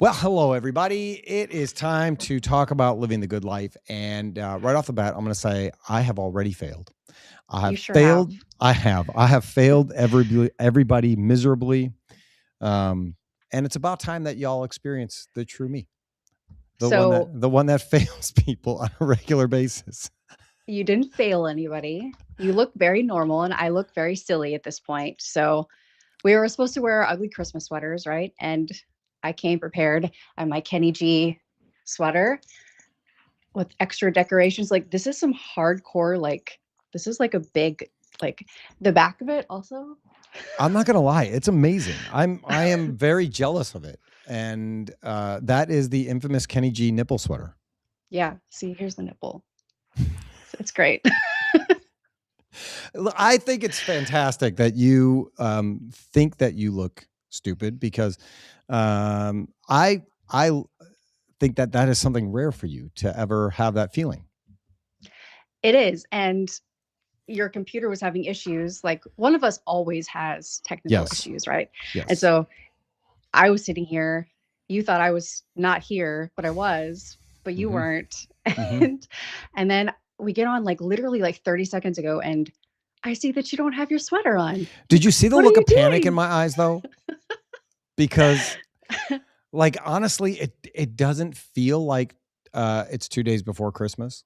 Well, hello, everybody. It is time to talk about living the good life. And right off the bat, I'm going to say I have already failed. I You have sure have. failed. I have. I have failed everybody miserably. Um, and it's about time that y'all experience the true me, So the one that fails people on a regular basis. you didn't fail anybody. You look very normal, and I look very silly at this point. So we were supposed to wear our ugly Christmas sweaters, right? And I came prepared. I have my Kenny G sweater with extra decorations. Like this is some hardcore, like this is like a big, like the back of it also. I'm not gonna lie, it's amazing. I am very jealous of it, and that is the infamous Kenny G nipple sweater. Yeah. See, here's the nipple. It's great. I think it's fantastic that you think that you look stupid because I think that that is something rare for you to ever have that feeling. It is. And your computer was having issues. Like one of us always has technical Yes, issues, right? And yes. so I was sitting here. You thought I was not here, but I was, but you Hmm. weren't. Hmm. And then we get on like literally like 30 seconds ago, and I see that you don't have your sweater on. Did Like, you see the what are look you of panic in doing? my eyes though? Because like honestly, it doesn't feel like it's 2 days before Christmas.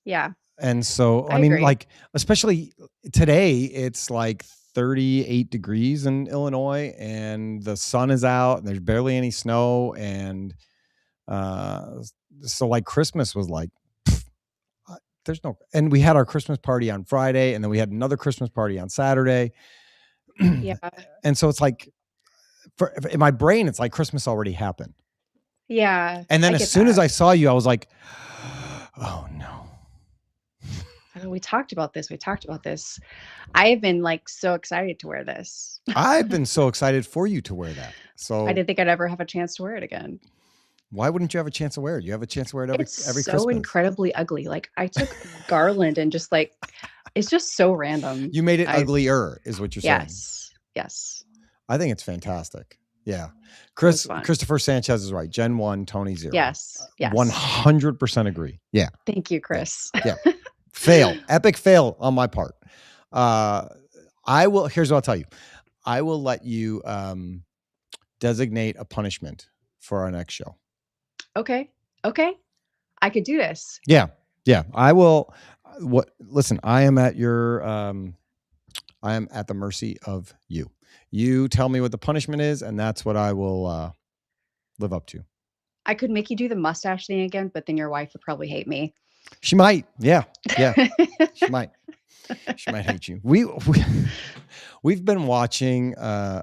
Yeah, And so, I I mean, agree. like, especially today, it's like 38 degrees in Illinois and the sun is out and there's barely any snow. And uh, so, like, Christmas was like, there's no, and we had our Christmas party on Friday and then we had another Christmas party on Saturday. Yeah. And so it's like, in my brain, it's like Christmas already happened. Yeah, And then I as get soon as that. I saw you, I was like, oh no. Oh, we talked about this. We talked about this. I have been like so excited to wear this. I've been so excited for you to wear that. I So didn't think I'd ever have a chance to wear it again. why wouldn't you have a chance to wear it? You have a chance to wear it It's every so Christmas. incredibly ugly. Like I took garland and just like it's just so random. You made it I uglier, is what you're saying. yes. Yes. I think it's fantastic. Yeah. It was fun. Christopher Sanchez is right. Gen 1, Tony 0. Yes. Yes. 100% agree. Yeah. Thank you, Yeah. Chris. Yeah. Fail. Epic fail on my part. Uh here's what I'll tell you. I will let you designate a punishment for our next show. Okay. Okay. I could do this. Yeah. Yeah. I will listen, I am at your I am at the mercy of you. You tell me what the punishment is, and that's what I will live up to. I could make you do the mustache thing again, but then your wife would probably hate me. She might. Yeah. Yeah. She might. She might hate you. We've been watching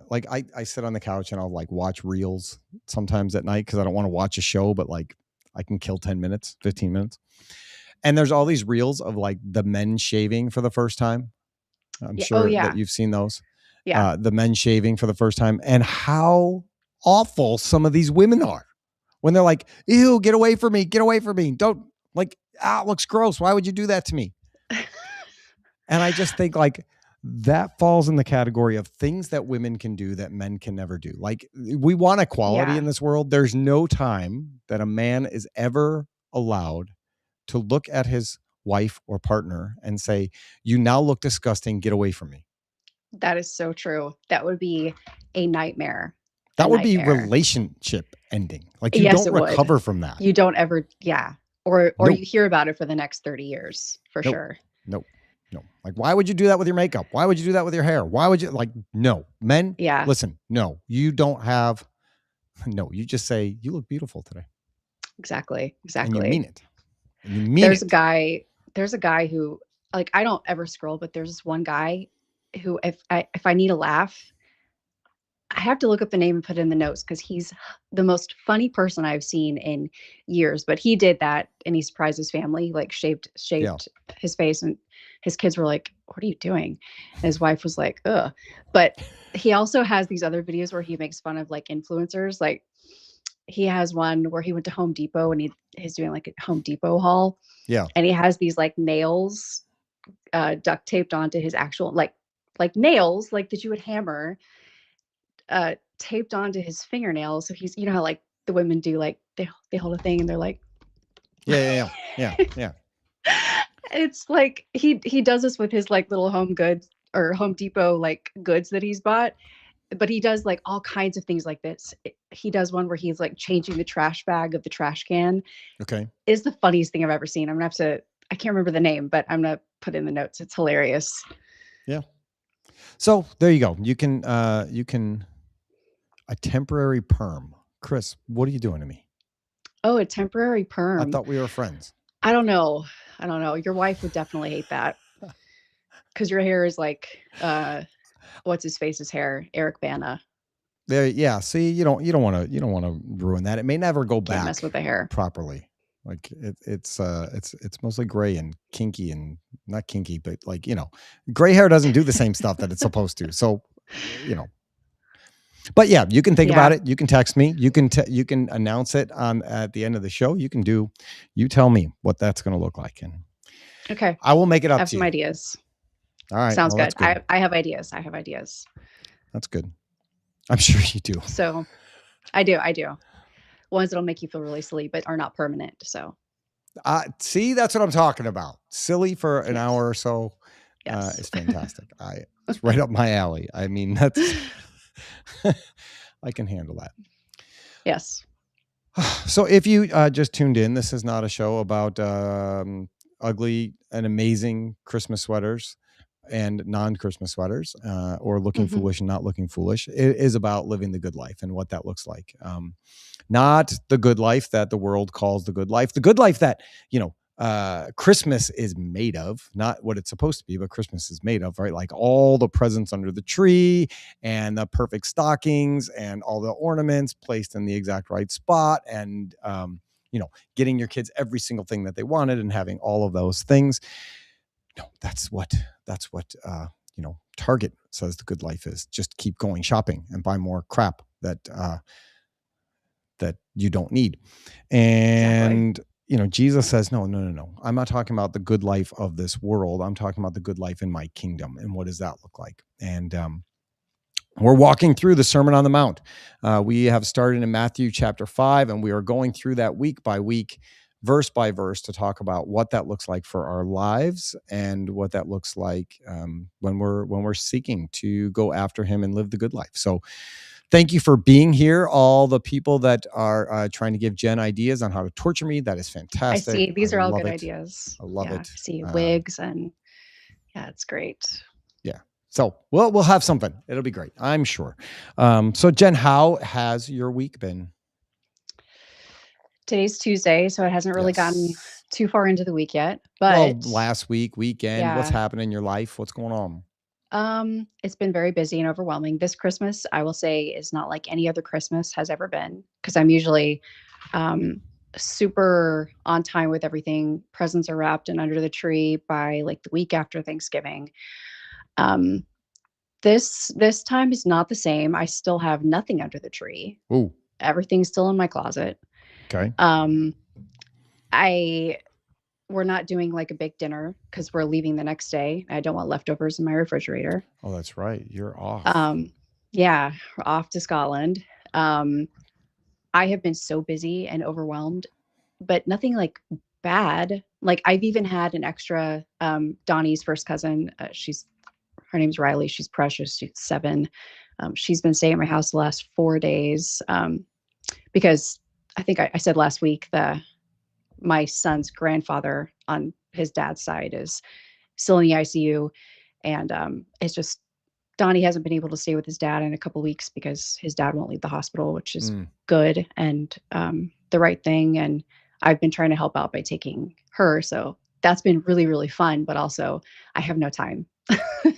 like I sit on the couch and I'll like watch reels sometimes at night because I don't want to watch a show, but like I can kill 10 minutes, 15 minutes. And there's all these reels of like the men shaving for the first time. I'm Yeah. Oh sure that yeah. you've seen those. Yeah. The men shaving for the first time and how awful some of these women are when they're like, ew, get away from me. Get away from me. Don't like, it looks gross. Why would you do that to me? And I just think like that falls in the category of things that women can do that men can never do. Like we want equality Yeah. in this world. There's no time that a man is ever allowed to look at his wife or partner and say, you now look disgusting. Get away from me. That is so true. That would be a nightmare. A That would be nightmare. relationship ending. Like you Yes, don't it would. recover from that. You don't ever, yeah. Or Nope. you hear about it for the next 30 years, for Nope. sure. Nope. No. Like, why would you do that with your makeup? Why would you do that with your hair? Why would you like, no, men, Yeah, listen, no, you don't have, no, you just say, you look beautiful today. exactly. And you mean Exactly. it. And you mean There's a it. guy who like I don't ever scroll, but there's this one guy who if I need a laugh, I have to look up the name and put it in the notes because he's the most funny person I've seen in years. But he did that and he surprised his family, like Yeah. shaved his face, and his kids were like, "What are you doing?" And his wife was like, "Ugh." But he also has these other videos where he makes fun of like influencers. Like he has one where he went to Home Depot and he's doing like a Home Depot haul, Yeah. and he has these like nails duct taped onto his actual like nails like that you would hammer taped onto his fingernails. So he's, you know how like the women do, like they hold a thing and they're like, Yeah. it's like he does this with his like little home goods or Home Depot like goods that he's bought, but he does like all kinds of things like this. He does one where he's like changing the trash bag of the trash can. Okay. Is the funniest thing I've ever seen. I'm gonna have to. I can't remember the name, but I'm gonna put it in the notes. It's hilarious. Yeah. So there you go. You can a temporary perm. Chris, what are you doing to me? Oh, a temporary I perm. thought we were friends. I don't know. Your wife would definitely hate that because your hair is like, what's his face's hair? Eric Bana. There, yeah. See, you don't want to ruin that. It may never go Can't back mess with the hair. properly. Like it's mostly gray and kinky and not kinky, but like, gray hair doesn't do the same stuff that it's supposed to. So, but yeah, you can think about it. You can text me. You can announce it at the end of the show. You tell me what that's going to look like, and okay, I will make it up. I have to some you. ideas. All right, sounds good. I have ideas. That's good. I'm sure you do. So, I do. Ones that'll make you feel really silly, but are not permanent. So, see, that's what I'm talking about. Silly for an hour or so. Yes. It's fantastic. It's right up my alley. I mean, that's I can handle that. Yes. So if you just tuned in, this is not a show about ugly and amazing Christmas sweaters and non-Christmas sweaters, or looking foolish and not looking foolish. It is about living the good life and what that looks like. Not the good life that the world calls the good life that, Christmas is made of, not what it's supposed to be, but Christmas is made of, right? Like all the presents under the tree and the perfect stockings and all the ornaments placed in the exact right spot, and getting your kids every single thing that they wanted and having all of those things. No, that's what Target says the good life is. Just keep going shopping and buy more crap that you don't need. And Jesus says, no. I'm not talking about the good life of this world. I'm talking about the good life in my kingdom. And what does that look like? And we're walking through the Sermon on the Mount. We have started in Matthew chapter 5, and we are going through that week by week, verse by verse, to talk about what that looks like for our lives and what that looks like when we're seeking to go after him and live the good life. So thank you for being here. All the people that are trying to give Jen ideas on how to torture me. That is fantastic. I see. These are all good ideas. I love it. I see wigs and it's great. Yeah. So we'll have something. It'll be great, I'm sure. So Jen, how has your week been? Today's Tuesday, so it hasn't really gotten too far into the week yet. But last weekend, what's happening in your life? What's going on? It's been very busy and overwhelming. This Christmas, I will say, is not like any other Christmas has ever been, because I'm usually super on time with everything. Presents are wrapped and under the tree by like the week after Thanksgiving. This time is not the same. I still have nothing under the tree. Ooh. Everything's still in my closet. Okay. We're not doing like a big dinner because we're leaving the next day. I don't want leftovers in my refrigerator. Oh, that's right. You're off. Yeah, we're off to Scotland. I have been so busy and overwhelmed, but nothing like bad. Like I've even had an extra, Donnie's first cousin. Her name's Riley. She's precious. She's 7. She's been staying at my house the last 4 days because I think I said last week my son's grandfather on his dad's side is still in the ICU. And it's just, Donnie hasn't been able to stay with his dad in a couple of weeks because his dad won't leave the hospital, which is good and the right thing. And I've been trying to help out by taking her. So that's been really, really fun, but also I have no time.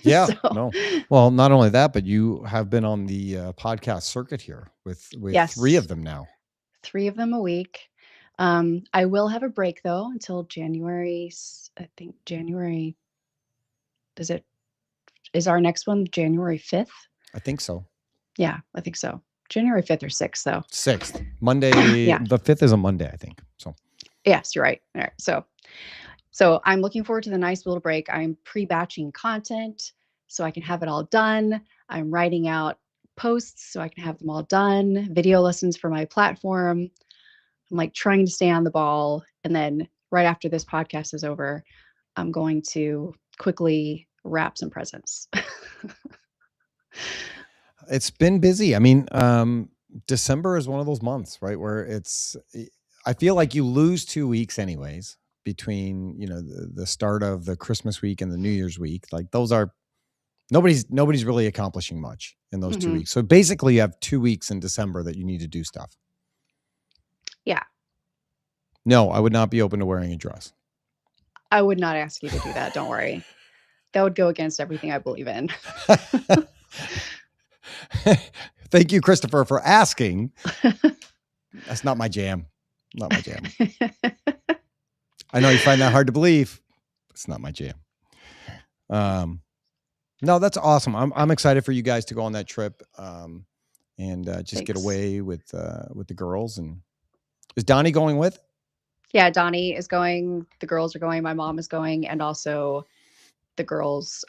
Yeah. No. Well, not only that, but you have been on the podcast circuit here with yes. 3 of them now. 3 of them a week. I will have a break though until January. I think January. Is our next one January 5th? I think so. Yeah, I think so. January 5th or 6th though. 6th. Monday. Yeah. The 5th is a Monday, I think. So. Yes, you're right. All right. So I'm looking forward to the nice little break. I'm pre-batching content so I can have it all done. I'm writing out posts so I can have them all done, video lessons for my platform. I'm like trying to stay on the ball. And then right after this podcast is over, I'm going to quickly wrap some presents. It's been busy. I mean, December is one of those months, right? Where I feel like you lose 2 weeks anyways between, the start of the Christmas week and the New Year's week. Like those are, nobody's really accomplishing much in those 2 weeks. So basically you have 2 weeks in December that you need to do stuff. Yeah. No, I would not be open to wearing a dress. I would not ask you to do that. Don't worry. That would go against everything I believe in. Thank you, Christopher, for asking. That's not my jam. Not my jam. I know you find that hard to believe. It's not my jam. No, that's awesome. I'm excited for you guys to go on that trip, and just Thanks. get away with the girls. And is Donnie going with? Yeah, Donnie is going. The girls are going. My mom is going, and also the girls'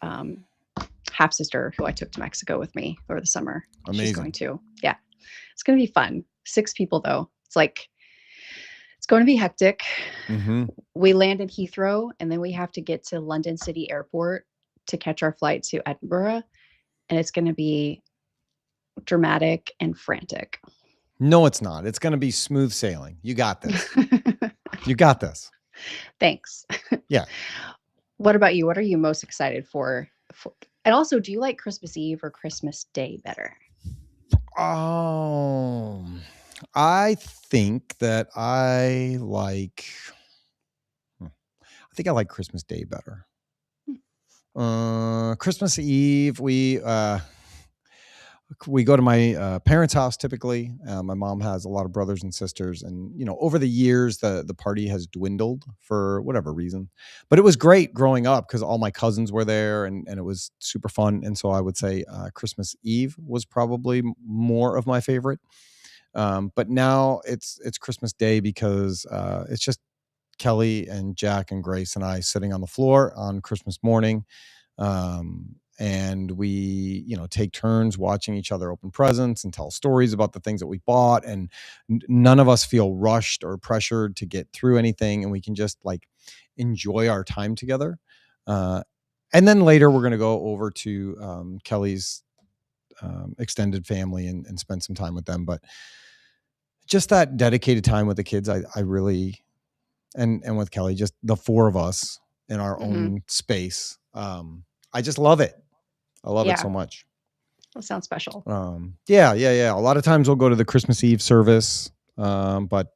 half sister, who I took to Mexico with me over the summer. Amazing. She's going too. Yeah, it's going to be fun. 6 people though. It's going to be hectic. Mm-hmm. We land in Heathrow, and then we have to get to London City Airport to catch our flight to Edinburgh, and it's going to be dramatic and frantic. No, it's not. It's going to be smooth sailing. You got this. You got this. Thanks. Yeah. What about you? What are you most excited for? And also, do you like Christmas Eve or Christmas Day better? I think that I like Christmas Day better. Christmas Eve, we go to my parents' house typically. My mom has a lot of brothers and sisters, and over the years the party has dwindled for whatever reason. But it was great growing up because all my cousins were there, and it was super fun. And so I would say Christmas Eve was probably more of my favorite. But now it's Christmas Day because it's just Kelly and Jack and Grace and I sitting on the floor on Christmas morning. And we, take turns watching each other open presents and tell stories about the things that we bought. And none of us feel rushed or pressured to get through anything. And we can just enjoy our time together. And then later we're going to go over to Kelly's extended family and spend some time with them. But just that dedicated time with the kids, I really, and with Kelly, just the 4 of us in our own space. I just love it. I love it so much. That sounds special. Yeah. A lot of times we'll go to the Christmas Eve service, but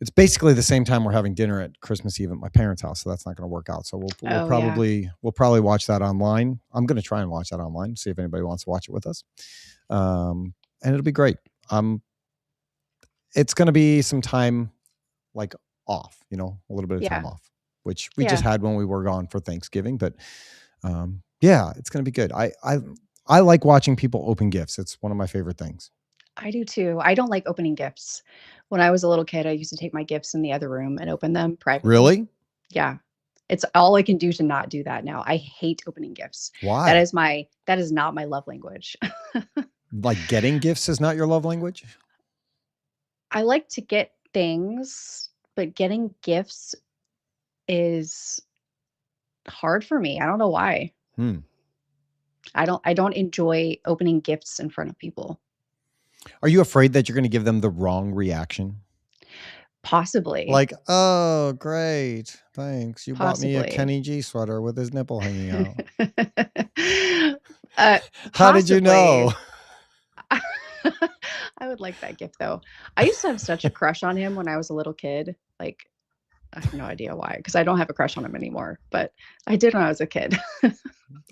it's basically the same time we're having dinner at Christmas Eve at my parents' house, so that's not going to work out. So we'll probably watch that online. I'm going to try and watch that online, see if anybody wants to watch it with us, and it'll be great. It's going to be some time off, a little bit of time off, which we just had when we were gone for Thanksgiving, but. It's going to be good. I like watching people open gifts. It's one of my favorite things. I do too. I don't like opening gifts. When I was a little kid, I used to take my gifts in the other room and open them privately. Really? Yeah. It's all I can do to not do that now. I hate opening gifts. Why? That is not my love language. Like getting gifts is not your love language? I like to get things, but getting gifts is hard for me. I don't know why. I don't enjoy opening gifts in front of people. Are you afraid that you're going to give them the wrong reaction? Possibly. Like, oh, great. Thanks. You bought me a Kenny G sweater with his nipple hanging out. How did you know? I would like that gift though. I used to have such a crush on him when I was a little kid. I have no idea why, because I don't have a crush on him anymore, but I did when I was a kid.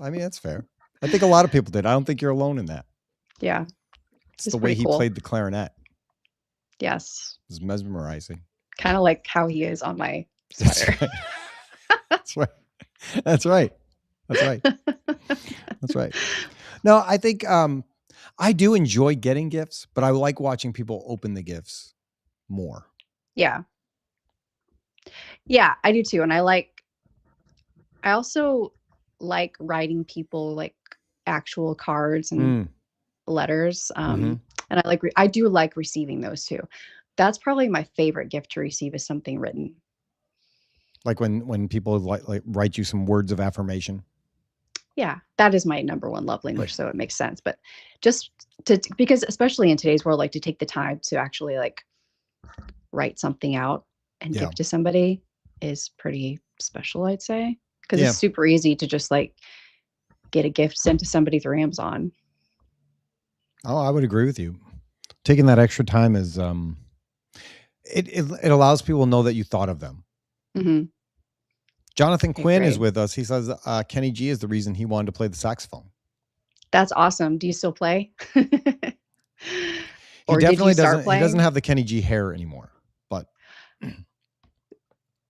I mean, that's fair. I think a lot of people did. I don't think you're alone in that. Yeah. It's the way he played the clarinet. Yes. It was mesmerizing. Kind of like how he is on my sweater. That's right. That's right. That's right. That's right. No, I think I do enjoy getting gifts, but I like watching people open the gifts more. Yeah. Yeah, I do too. And I also like writing people actual cards and letters. Mm-hmm. And I do like receiving those too. That's probably my favorite gift to receive is something written. Like when people like write you some words of affirmation. Yeah, that is my number one love language, so it makes sense. But just because especially in today's world, like to take the time to actually like write something out and Yeah. give to somebody is pretty special, I'd say. Because Yeah. it's super easy to just like get a gift sent to somebody through Amazon. Oh, I would agree with you. Taking that extra time is it allows people to know that you thought of them. Hmm. Jonathan Quinn is agree. with us. He says Kenny G is the reason he wanted to play the saxophone. That's awesome. Do you still play? He Or did you definitely start doesn't. He doesn't playing? have the Kenny G hair anymore. But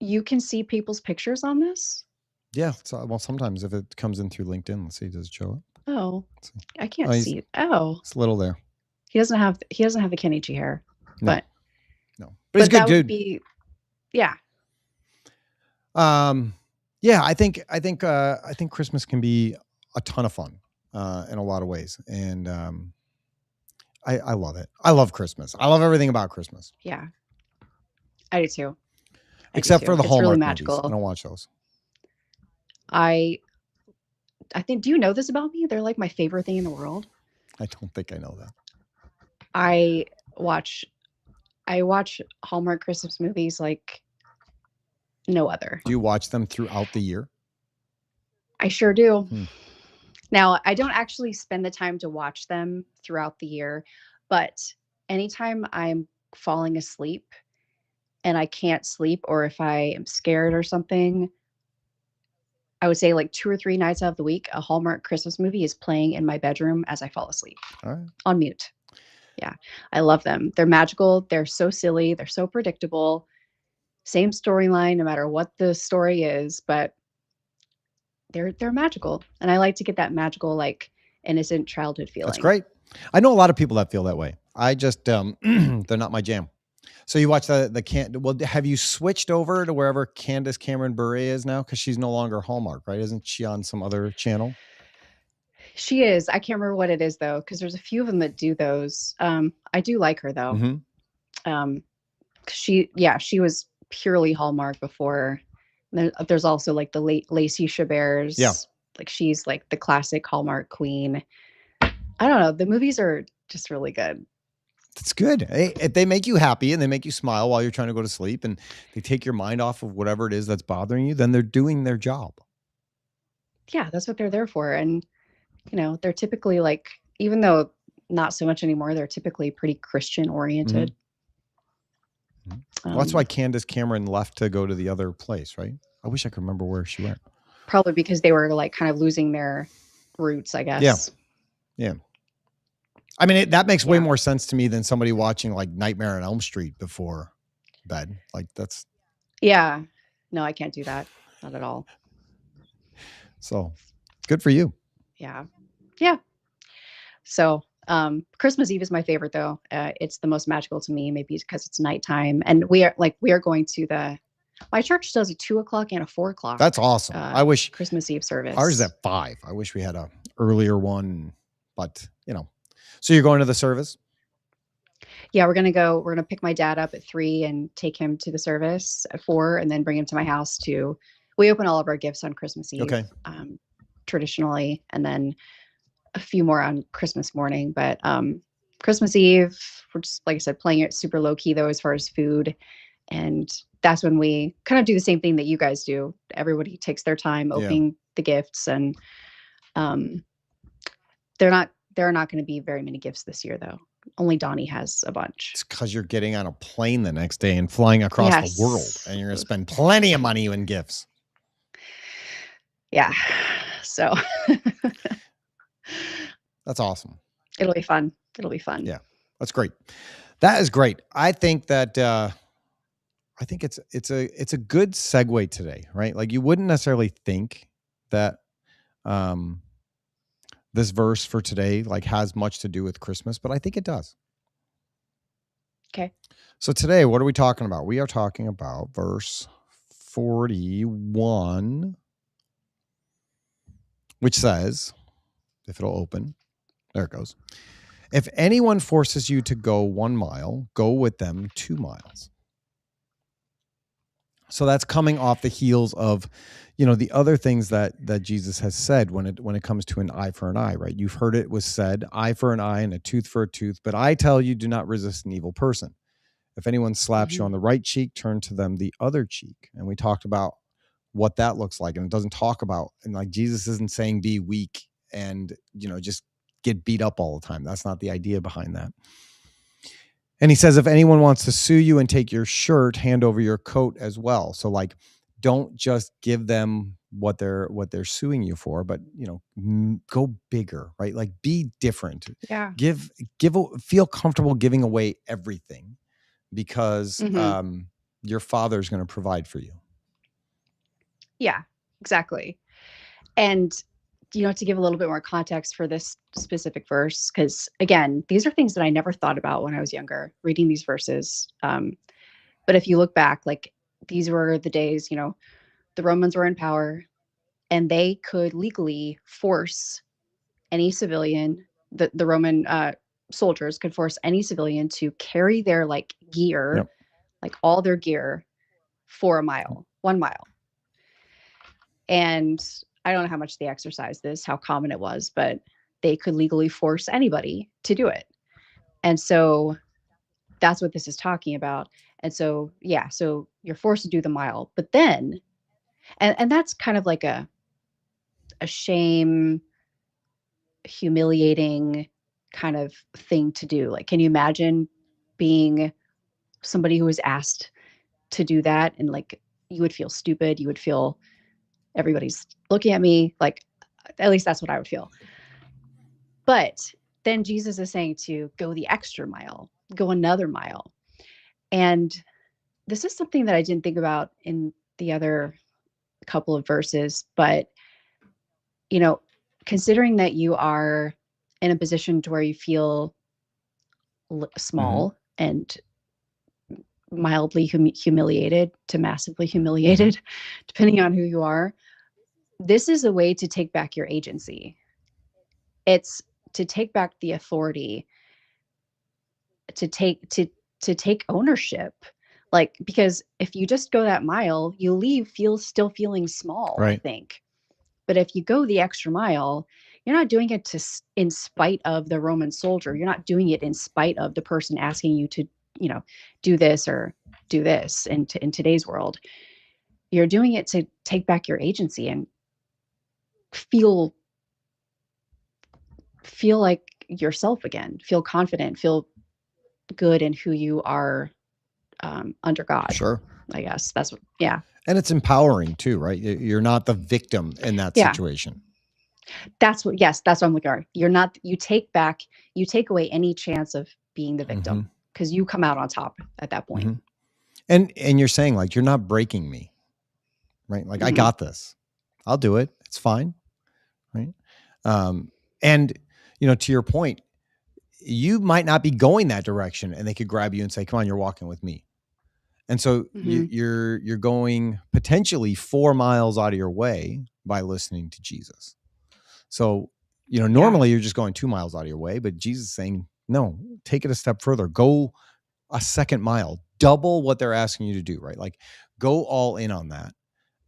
You can see people's pictures on this? yeah, so, well, sometimes if it comes in through LinkedIn, let's see, does it show up? Oh, Let's see. I can't Oh, see it. Oh, it's a little there. he doesn't have the Kenny G hair. No, But no, but he's a good that would dude. be, yeah. Yeah, I think Christmas can be a ton of fun in a lot of ways, and I love it. I love Christmas. I love everything about Christmas, Yeah. I do too. except for the It's Hallmark really movies. magical. I don't watch those. I think, do you know this about me? They're like my favorite thing in the world. I don't think I know that. I watch Hallmark Christmas movies like no other. Do you watch them throughout the year? I sure do. Hmm. Now, I don't actually spend the time to watch them throughout the year, but anytime I'm falling asleep and I can't sleep, or if I am scared or something, I would say like 2 or 3 nights out of the week, a Hallmark Christmas movie is playing in my bedroom as I fall asleep. All right. On mute. Yeah. I love them. They're magical. They're so silly. They're so predictable. Same storyline, no matter what the story is, but they're magical. And I like to get that magical, like innocent childhood feeling. That's great. I know a lot of people that feel that way. I just they're not my jam. So you watch well, have you switched over to wherever Candace Cameron Bure is now? Because she's no longer Hallmark, right? Isn't she on some other channel? She is. I can't remember what it is though, because there's a few of them that do those. I do like her though. Mm-hmm. She was purely Hallmark before. There's also like the late Lacey Chabert. Yeah. Like she's like the classic Hallmark queen. I don't know. The movies are just really good. That's good. If they make you happy and they make you smile while you're trying to go to sleep and they take your mind off of whatever it is that's bothering you, then they're doing their job. Yeah, that's what they're there for. And, they're typically like, even though not so much anymore, they're typically pretty Christian oriented. Mm-hmm. Well, that's why Candace Cameron left to go to the other place, right? I wish I could remember where she went. Probably because they were like kind of losing their roots, I guess. Yeah. I mean, that makes way more sense to me than somebody watching like Nightmare on Elm Street before bed. Like that's. Yeah. No, I can't do that. Not at all. So good for you. Yeah. Yeah. So Christmas Eve is my favorite though. It's the most magical to me, maybe because it's nighttime. And we are going to my church does a 2:00 and a 4:00. That's awesome. I wish Christmas Eve service. Ours is at 5. I wish we had a earlier one, but so you're going to the service? Yeah, we're going to pick my dad up at 3 and take him to the service at 4 and then bring him to my house we open all of our gifts on Christmas Eve. Okay. Traditionally, and then a few more on Christmas morning, but Christmas Eve, we're just, like I said, playing it super low key though, as far as food. And that's when we kind of do the same thing that you guys do. Everybody takes their time opening the gifts, and there are not going to be very many gifts this year though. Only Donnie has a bunch. It's because you're getting on a plane the next day and flying across the world, and you're going to spend plenty of money in gifts. Yeah. So that's awesome. It'll be fun. Yeah, that's great. That is great. I think that it's a good segue today, right? Like you wouldn't necessarily think that this verse for today like has much to do with Christmas, but I think it does. Okay. So today, what are we talking about? We are talking about verse 41, which says, if it'll open, there it goes. If anyone forces you to go 1 mile, go with them 2 miles. So that's coming off the heels of, the other things that Jesus has said when it comes to an eye for an eye, right? You've heard it was said, eye for an eye and a tooth for a tooth, but I tell you, do not resist an evil person. If anyone slaps you on the right cheek, turn to them the other cheek. And we talked about what that looks like. And it doesn't talk about, and like Jesus isn't saying be weak and, just get beat up all the time. That's not the idea behind that. And he says, if anyone wants to sue you and take your shirt, hand over your coat as well. So like, don't just give them what they're suing you for, but go bigger, right? Like be different. Yeah. Feel comfortable giving away everything because your Father's going to provide for you. Yeah, exactly. And to give a little bit more context for this specific verse, because again, these are things that I never thought about when I was younger, reading these verses. But if you look back, like these were the days, the Romans were in power and they could legally force any civilian, the Roman soldiers could force any civilian to carry their like gear, like all their gear for 1 mile. And I don't know how much they exercised this, how common it was, but they could legally force anybody to do it. And so that's what this is talking about. And so, yeah, so you're forced to do the mile, but then, and that's kind of like a shame, humiliating kind of thing to do. Like, can you imagine being somebody who was asked to do that? And like, you would feel stupid. You would feel everybody's looking at me. Like, at least that's what I would feel. But then Jesus is saying to go the extra mile, go another mile. And this is something that I didn't think about in the other couple of verses, but, considering that you are in a position to where you feel small and mildly humiliated to massively humiliated, depending on who you are, this is a way to take back your agency. It's to take back the authority, to take ownership. Like, because if you just go that mile, you leave still feeling small, right. I think. But if you go the extra mile, you're not doing it in spite of the Roman soldier. You're not doing it in spite of the person asking you to, do this or do this in today's world. You're doing it to take back your agency and feel like yourself again, feel confident, feel good in who you are under God. Sure. I guess that's what, yeah. And it's empowering too, right? You're not the victim in that situation. That's what I'm looking for. You take away any chance of being the victim because you come out on top at that point. And you're saying like, you're not breaking me, right? Like I got this, I'll do it. It's fine. Right. And to your point, you might not be going that direction and they could grab you and say, come on, you're walking with me. And so you're going potentially 4 miles out of your way by listening to Jesus. So, normally you're just going 2 miles out of your way, but Jesus is saying, no, take it a step further, go a second mile, double what they're asking you to do, right? Like go all in on that.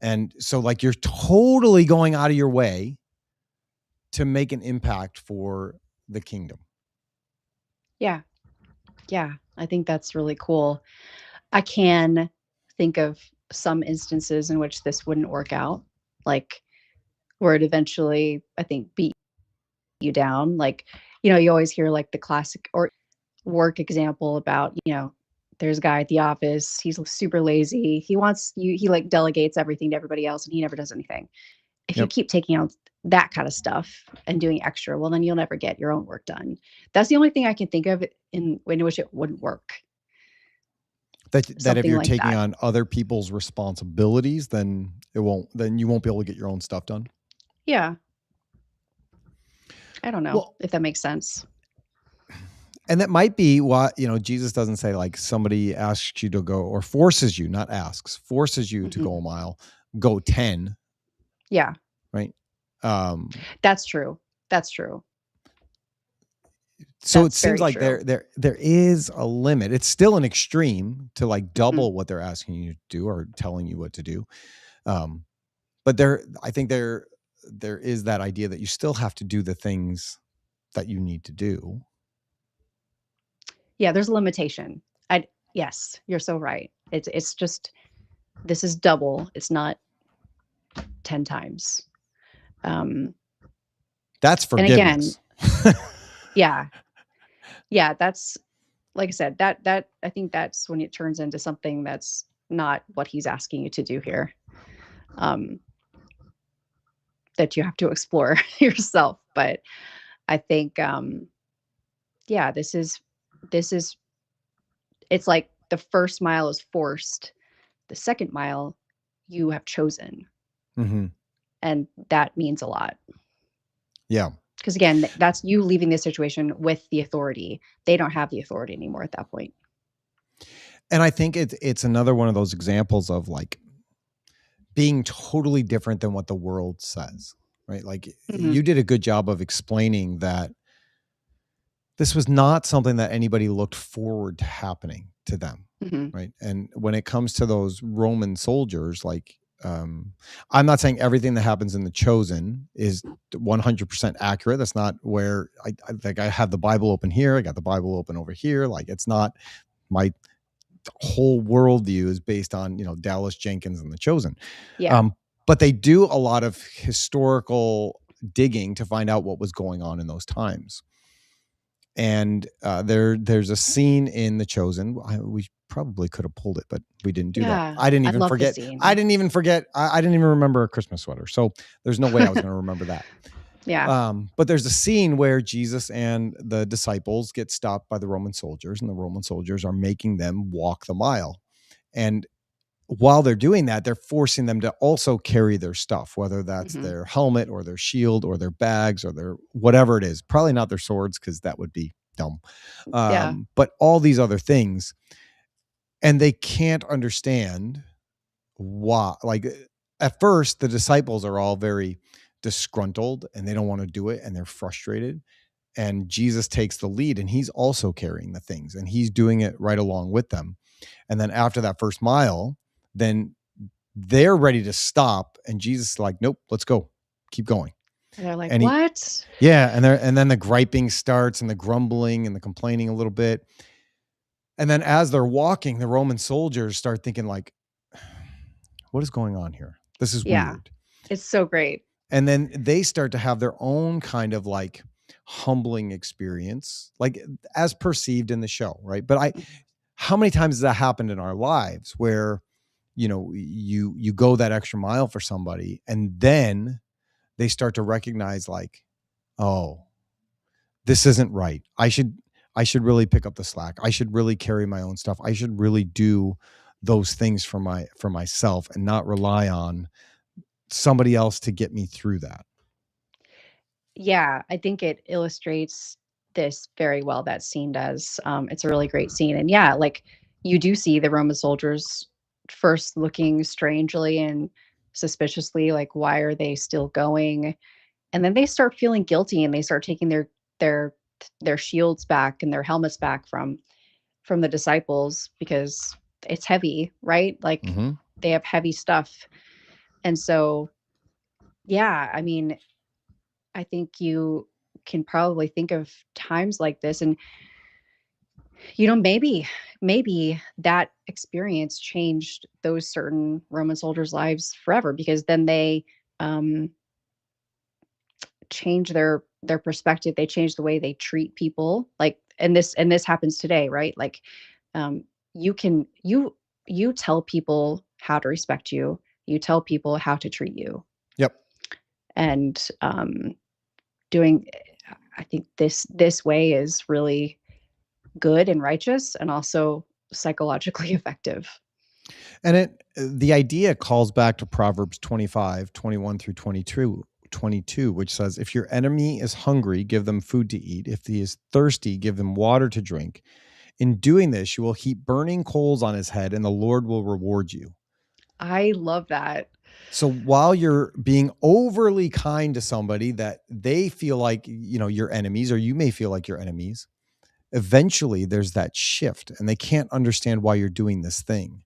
And so like, you're totally going out of your way to make an impact for the kingdom. Yeah. Yeah. I think that's really cool. I can think of some instances in which this wouldn't work out, like where it eventually, I think, beat you down. Like, you always hear like the classic or work example about, there's a guy at the office, he's super lazy. He like delegates everything to everybody else and he never does anything. If you keep taking on that kind of stuff and doing extra, well, then you'll never get your own work done. That's the only thing I can think of in which it wouldn't work. That if you're like taking on other people's responsibilities, then you won't be able to get your own stuff done. Yeah. I don't know if that makes sense. And that might be why, Jesus doesn't say like somebody asks you to go or forces you, not asks, forces you to go a mile, go 10. Yeah. Right. That's true. So it That's seems very like true. there is a limit. It's still an extreme to like Mhm. double what they're asking you to do or telling you what to do. Um, but I think there is that idea that you still have to do the things that you need to do. Yeah, there's a limitation. Yes, you're so right. It's just, this is double. It's not 10 times. Um, That's and again, forgiveness. yeah, yeah, that's, like I said, that I think that's when it turns into something that's not what he's asking you to do here. Um, that you have to explore yourself. But I think, yeah, this is it's like the first mile is forced, the second mile you have chosen, Mm-hmm. and that means a lot. Yeah. Because again, that's you leaving this situation with the authority. They don't have the authority anymore at that point. And I think it's another one of those examples of like being totally different than what the world says, right? Like Mhm. you did a good job of explaining that this was not something that anybody looked forward to happening to them, Mhm. right? And when it comes to those Roman soldiers, like I'm not saying everything that happens in The Chosen is 100% accurate. That's not where I like. I have the Bible open here. I got the Bible open over here. Like it's not my whole worldview is based on Dallas Jenkins and The Chosen. Yeah. Um, but they do a lot of historical digging to find out what was going on in those times. And there's a scene in The Chosen. We probably could have pulled it, but we didn't do that. Yeah. I didn't I even love the forget. I scene. didn't even forget. I didn't even remember a Christmas sweater. So there's no way I was going to remember that. Yeah. But there's a scene where Jesus and the disciples get stopped by the Roman soldiers, and the Roman soldiers are making them walk the mile. And while they're doing that, they're forcing them to also carry their stuff, whether that's Mhm. their helmet or their shield or their bags or their whatever it is. Probably not their swords because that would be dumb. Yeah. But all these other things, and they can't understand why. Like at first, the disciples are all very disgruntled and they don't want to do it and they're frustrated. And Jesus takes the lead and he's also carrying the things and he's doing it right along with them. And then after that first mile, then they're ready to stop. And Jesus is like, nope, let's go. Keep going. And they're like, And he, "What?" yeah. And then the griping starts and the grumbling and the complaining a little bit. And then as they're walking, the Roman soldiers start thinking like, what is going on here? This is Yeah. weird. It's so great. And then they start to have their own kind of like humbling experience, like as perceived in the show. Right. But how many times has that happened in our lives where, you go that extra mile for somebody and then they start to recognize like, oh, this isn't right. I should really pick up the slack. I should really carry my own stuff. I should really do those things for myself and not rely on somebody else to get me through that. Yeah, I think it illustrates this very well, that scene does. It's a really great scene. And yeah, like you do see the Roman soldiers first looking strangely and suspiciously, like, why are they still going? And then they start feeling guilty and they start taking their their shields back and their helmets back from the disciples because it's heavy, right? Like Mm-hmm. they have heavy stuff. And so, yeah, I mean, I think you can probably think of times like this, and maybe that experience changed those certain Roman soldiers' lives forever, because then they um change their perspective. They change the way they treat people. Like, and this happens today, right? Like, um you can you tell people how to respect you. You tell people how to treat you. Yep. And doing I think this way is really good and righteous and also psychologically effective. And the idea calls back to Proverbs 25:21 through 22, which says, if your enemy is hungry, give them food to eat. If he is thirsty, give them water to drink. In doing this, you will heap burning coals on his head, and the Lord will reward you. I love that. So while you're being overly kind to somebody that they feel like, you know, your enemies, or you may feel like your enemies, eventually there's that shift and they can't understand why you're doing this thing.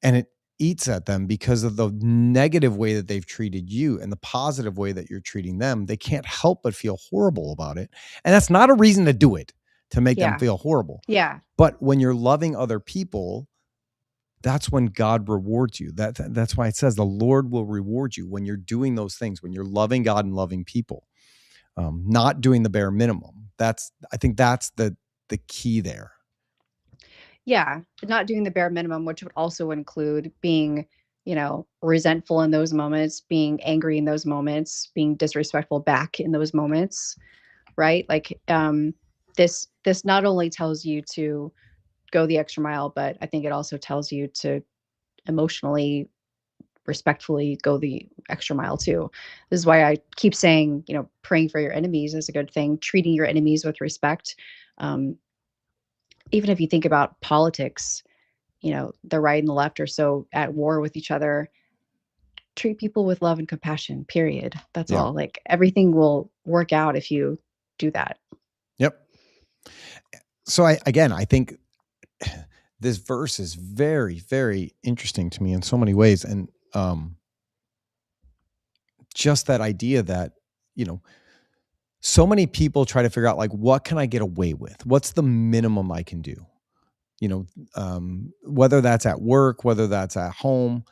And it eats at them because of the negative way that they've treated you and the positive way that you're treating them. They can't help but feel horrible about it. And that's not a reason to do it, to make them Yeah. feel horrible. Yeah. But when you're loving other people, that's when God rewards you. That's why it says the Lord will reward you when you're doing those things, when you're loving God and loving people, not doing the bare minimum. I think that's the key there. Yeah. Not doing the bare minimum, which would also include being, resentful in those moments, being angry in those moments, being disrespectful back in those moments, right? Like, this not only tells you to go the extra mile, but I think it also tells you to emotionally, respectfully go the extra mile too. This is why I keep saying, praying for your enemies is a good thing, treating your enemies with respect. Um, Even if you think about politics, the right and the left are so at war with each other. Treat people with love and compassion, period. That's Yeah. all. Like, everything will work out if you do that. Yep. So I think this verse is very, very interesting to me in so many ways. And just that idea that, so many people try to figure out, like, what can I get away with? What's the minimum I can do? Whether that's at work, whether that's at home,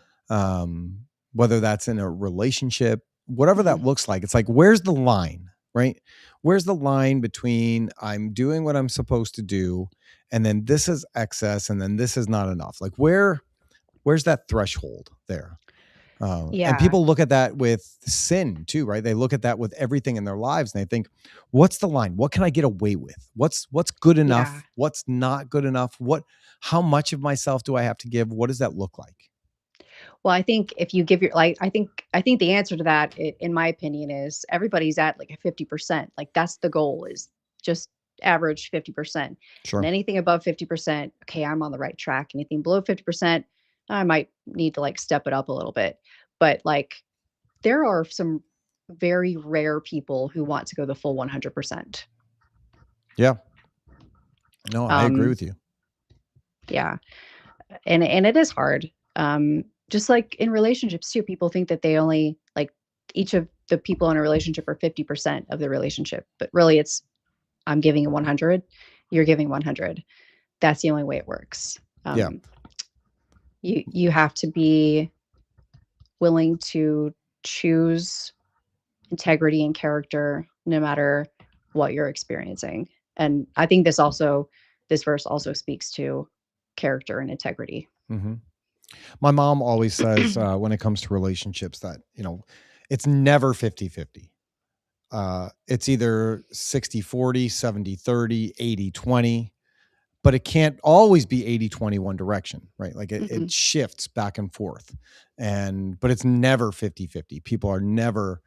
whether that's in a relationship, whatever that looks like. It's like, where's the line, right? Where's the line between I'm doing what I'm supposed to do, and then this is excess, and then this is not enough? Like, where's that threshold there? And Yeah. people look at that with sin too, right? They look at that with everything in their lives and they think, what's the line? What can I get away with? What's good enough? Yeah. What's not good enough? How much of myself do I have to give? What does that look like? Well, I think if you give I think the answer to that, in my opinion, is everybody's at like a 50%. Like, that's the goal, is just average 50%. Sure. And anything above 50%, okay, I'm on the right track. Anything below 50%, I might need to like step it up a little bit. But like, there are some very rare people who want to go the full 100%. Yeah. No, I agree with you. Yeah. And it is hard. Just like in relationships too, people think that they only, like, each of the people in a relationship are 50% of the relationship, but really it's, I'm giving 100, you're giving 100. That's the only way it works. Yeah. You have to be willing to choose integrity and character no matter what you're experiencing. And I think this verse also speaks to character and integrity. Mm-hmm. My mom always says, when it comes to relationships, that, it's never 50-50. It's either 60-40, 70-30, 80-20, but it can't always be 80-20 one direction, right? Like, it shifts back and forth, but it's never 50-50. People are never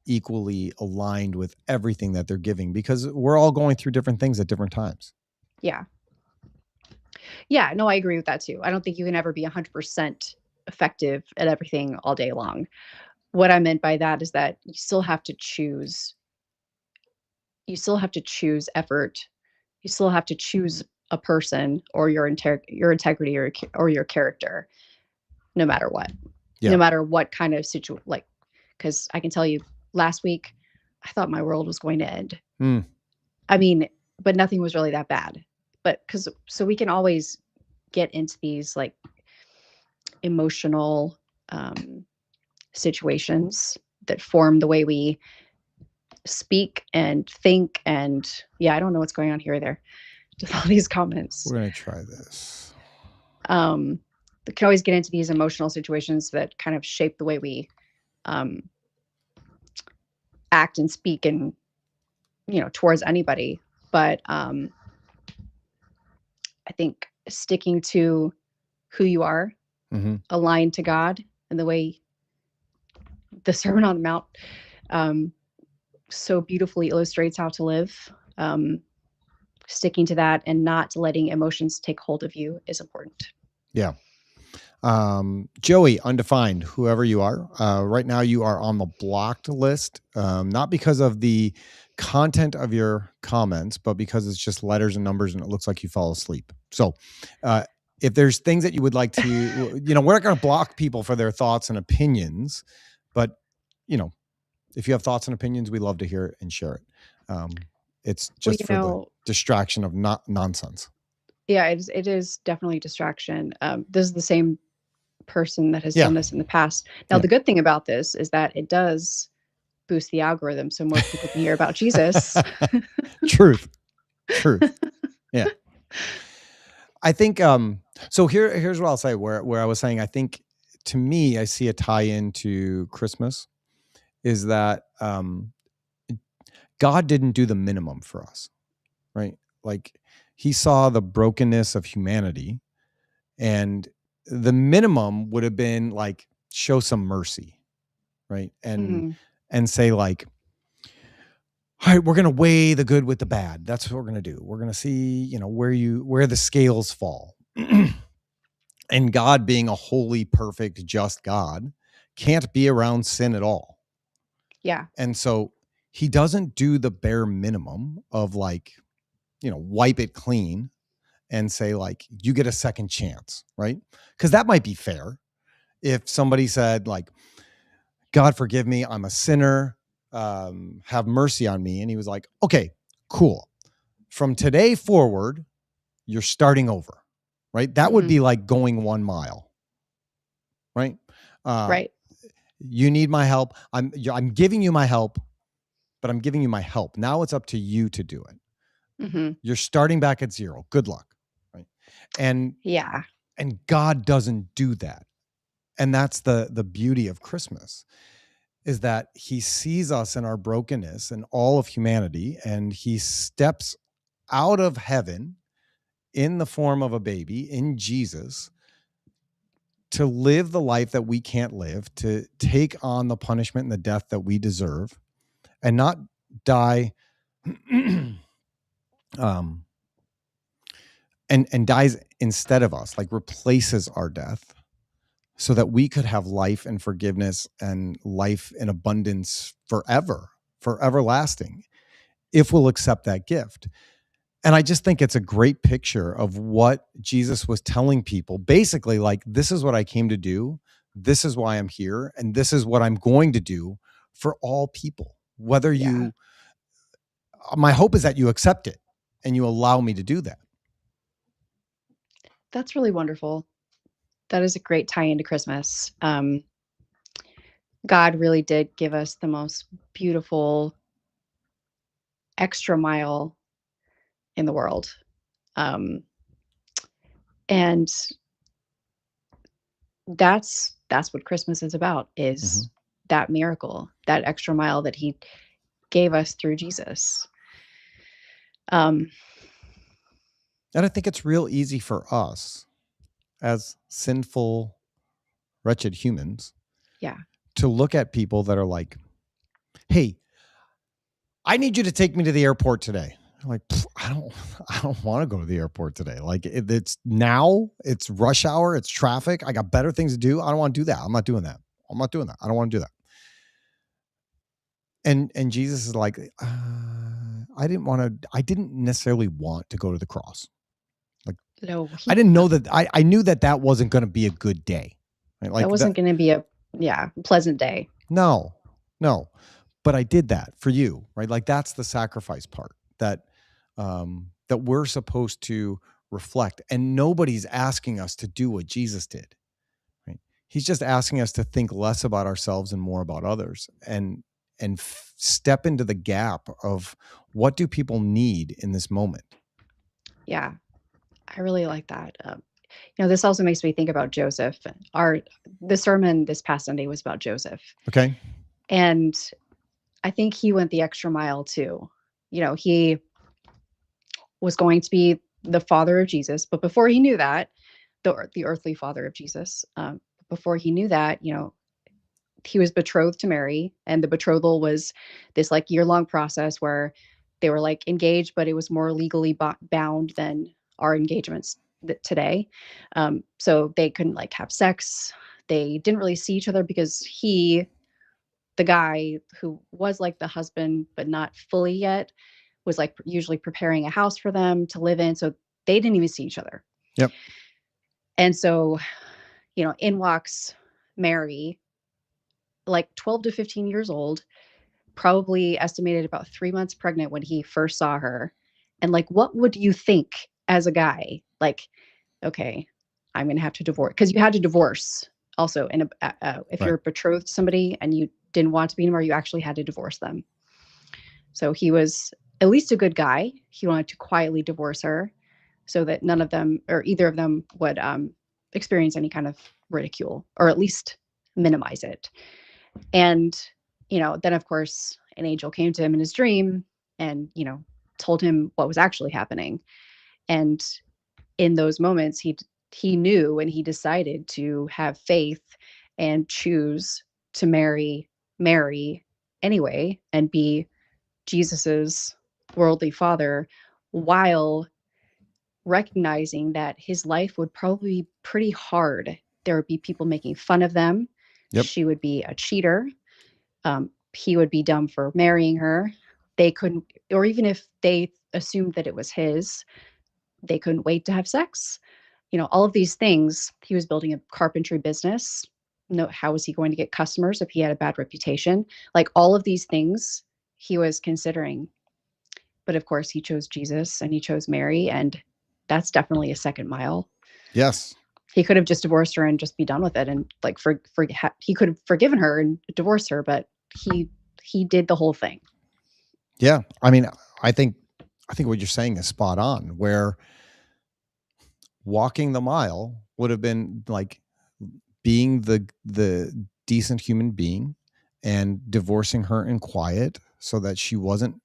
equally aligned with everything that they're giving, because we're all going through different things at different times. Yeah. Yeah, no, I agree with that too. I don't think you can ever be 100% effective at everything all day long. What I meant by that is that you still have to choose. You still have to choose effort. You still have to choose a person, or your integrity, or your character, no matter what. Yeah. No matter what kind of situation, like, because I can tell you, last week, I thought my world was going to end. I mean, but nothing was really that bad. But so we can always get into these like emotional situations that form the way we speak and think. And yeah, I don't know what's going on here or there. Just all these comments. We're going to try this. We can always get into these emotional situations that kind of shape the way we act and speak, and towards anybody. But I think sticking to who you are, aligned to God, and the way the Sermon on the Mount so beautifully illustrates how to live, sticking to that and not letting emotions take hold of you is important. Yeah. Joey, undefined, whoever you are, right now you are on the blocked list, not because of the content of your comments, but because it's just letters and numbers and it looks like you fall asleep. So, uh, if there's things that you would like to, we're not going to block people for their thoughts and opinions, but, you know, if you have thoughts and opinions, we love to hear it and share it. It's Well, just for the distraction of not nonsense. Yeah, it is definitely distraction. This is the same person that has Yeah. done this in the past. Now, Yeah. the good thing about this is that it does boost the algorithm so more people can hear about Jesus. Truth. Yeah. I think so here's what I'll say where I was saying I think to me I see a tie into Christmas is that God didn't do the minimum for us, right? Like he saw the brokenness of humanity, and the minimum would have been like show some mercy, right? And say like, all right, we're going to weigh the good with the bad. That's what we're going to do. We're going to see, where the scales fall. And God, being a holy, perfect, just God, can't be around sin at all. Yeah. And so he doesn't do the bare minimum of like, wipe it clean and say like, you get a second chance, right? Because that might be fair. If somebody said like, God, forgive me, I'm a sinner, have mercy on me. And he was like, okay, cool. From today forward, you're starting over, right? That would be like going 1 mile, right? Right. You need my help. I'm giving you my help, but I'm giving you my help. Now it's up to you to do it. You're starting back at zero. Good luck, right? And yeah, and God doesn't do that. And that's the beauty of Christmas, is that he sees us in our brokenness and all of humanity, and he steps out of heaven in the form of a baby in Jesus to live the life that we can't live, to take on the punishment and the death that we deserve, and not die and dies instead of us, like replaces our death, so that we could have life and forgiveness and life in abundance forever, for everlasting, if we'll accept that gift. And I just think it's a great picture of what Jesus was telling people. Basically, like, this is what I came to do. This is why I'm here. And this is what I'm going to do for all people. Whether my hope is that you accept it and you allow me to do that. That's really wonderful. That is a great tie into Christmas. God really did give us the most beautiful extra mile in the world. And that's what Christmas is about, is that miracle, that extra mile that he gave us through Jesus. And I think it's real easy for us as sinful, wretched humans, to look at people that are like, hey, I need you to take me to the airport today. I'm like, I don't want to go to the airport today. Like, it's rush hour, it's traffic. I got better things to do. I don't want to do that. I'm not doing that. I don't want to do that. And Jesus is like, I didn't necessarily want to go to the cross. Like, no, I didn't know that. I knew that wasn't going to be a good day. Right? Like, that wasn't going to be a pleasant day. No. But I did that for you, right? Like, that's the sacrifice part that we're supposed to reflect. And nobody's asking us to do what Jesus did, right? He's just asking us to think less about ourselves and more about others, and step into the gap of what do people need in this moment. Yeah, I really like that. This also makes me think about Joseph. The sermon this past Sunday was about Joseph. Okay. And I think he went the extra mile too. He was going to be the father of Jesus, but before he knew that, the earthly father of Jesus, before he knew that, he was betrothed to Mary, and the betrothal was this like year-long process where they were like engaged, but it was more legally bound than our engagements today. So they couldn't like have sex. They didn't really see each other because the guy who was like the husband, but not fully yet, was like usually preparing a house for them to live in. So they didn't even see each other. Yep. And so, in walks Mary, like 12 to 15 years old, probably estimated about 3 months pregnant when he first saw her. And like, what would you think as a guy? Like, okay, I'm going to have to divorce, because you had to divorce also. And if Right. you're betrothed to somebody and you didn't want to be anymore, you actually had to divorce them. So he was at least a good guy. He wanted to quietly divorce her so that none of them or either of them would experience any kind of ridicule, or at least minimize it. And, then of course, an angel came to him in his dream and, told him what was actually happening. And in those moments, he knew, and he decided to have faith and choose to marry Mary anyway and be Jesus's worldly father, while recognizing that his life would probably be pretty hard. There would be people making fun of them. Yep. She would be a cheater. He would be dumb for marrying her. They couldn't, or even if they assumed that it was his, they couldn't wait to have sex. All of these things. He was building a carpentry business. No, how was he going to get customers if he had a bad reputation? Like, all of these things he was considering. But of course, he chose Jesus and he chose Mary, and that's definitely a second mile. Yes. He could have just divorced her and just be done with it, and like he could have forgiven her and divorced her, but he did the whole thing. Yeah. I mean, I think what you're saying is spot on, where walking the mile would have been like being the decent human being and divorcing her in quiet so that she wasn't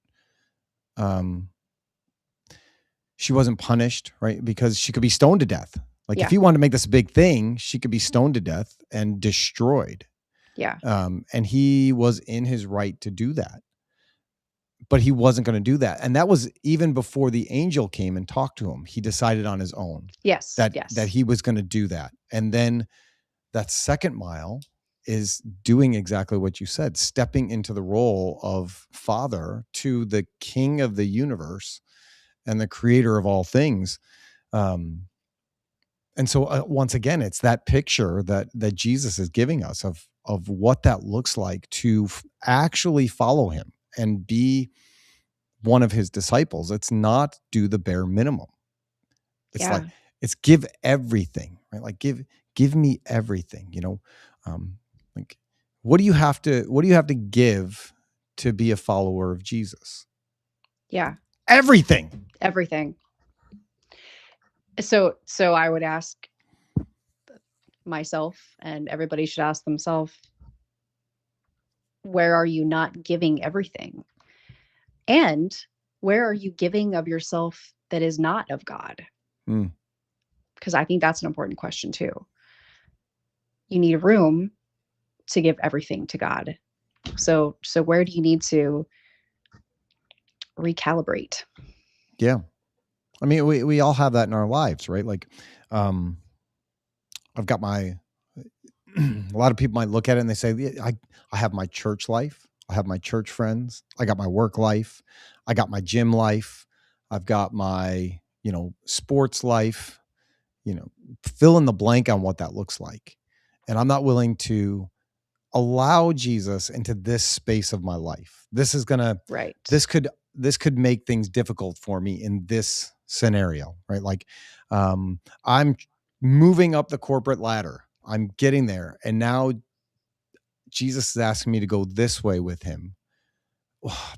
punished, right? Because she could be stoned to death. Like, if he wanted to make this a big thing, she could be stoned to death and destroyed. Yeah. And he was in his right to do that. But he wasn't going to do that. And that was even before the angel came and talked to him. He decided on his own. Yes. That he was going to do that. And then that second mile is doing exactly what you said, stepping into the role of father to the king of the universe and the creator of all things. And so once again, it's that picture that Jesus is giving us of what that looks like to actually follow him and be one of his disciples. It's not do the bare minimum. It's like, it's give everything, right? Like give me everything, like, what do you have to give to be a follower of Jesus? Yeah. Everything. So I would ask myself, and everybody should ask themselves, where are you not giving everything? And where are you giving of yourself that is not of God? Because I think that's an important question too. You need room to give everything to God. So where do you need to recalibrate? Yeah. I mean, we all have that in our lives, right? Like, I've got a lot of people might look at it and they say, I have my church life. I have my church friends. I got my work life. I got my gym life. I've got my, sports life, fill in the blank on what that looks like. And I'm not willing to allow Jesus into this space of my life. This is going to, right. This could make things difficult for me in this scenario, right? Like, I'm moving up the corporate ladder. I'm getting there. And now Jesus is asking me to go this way with him.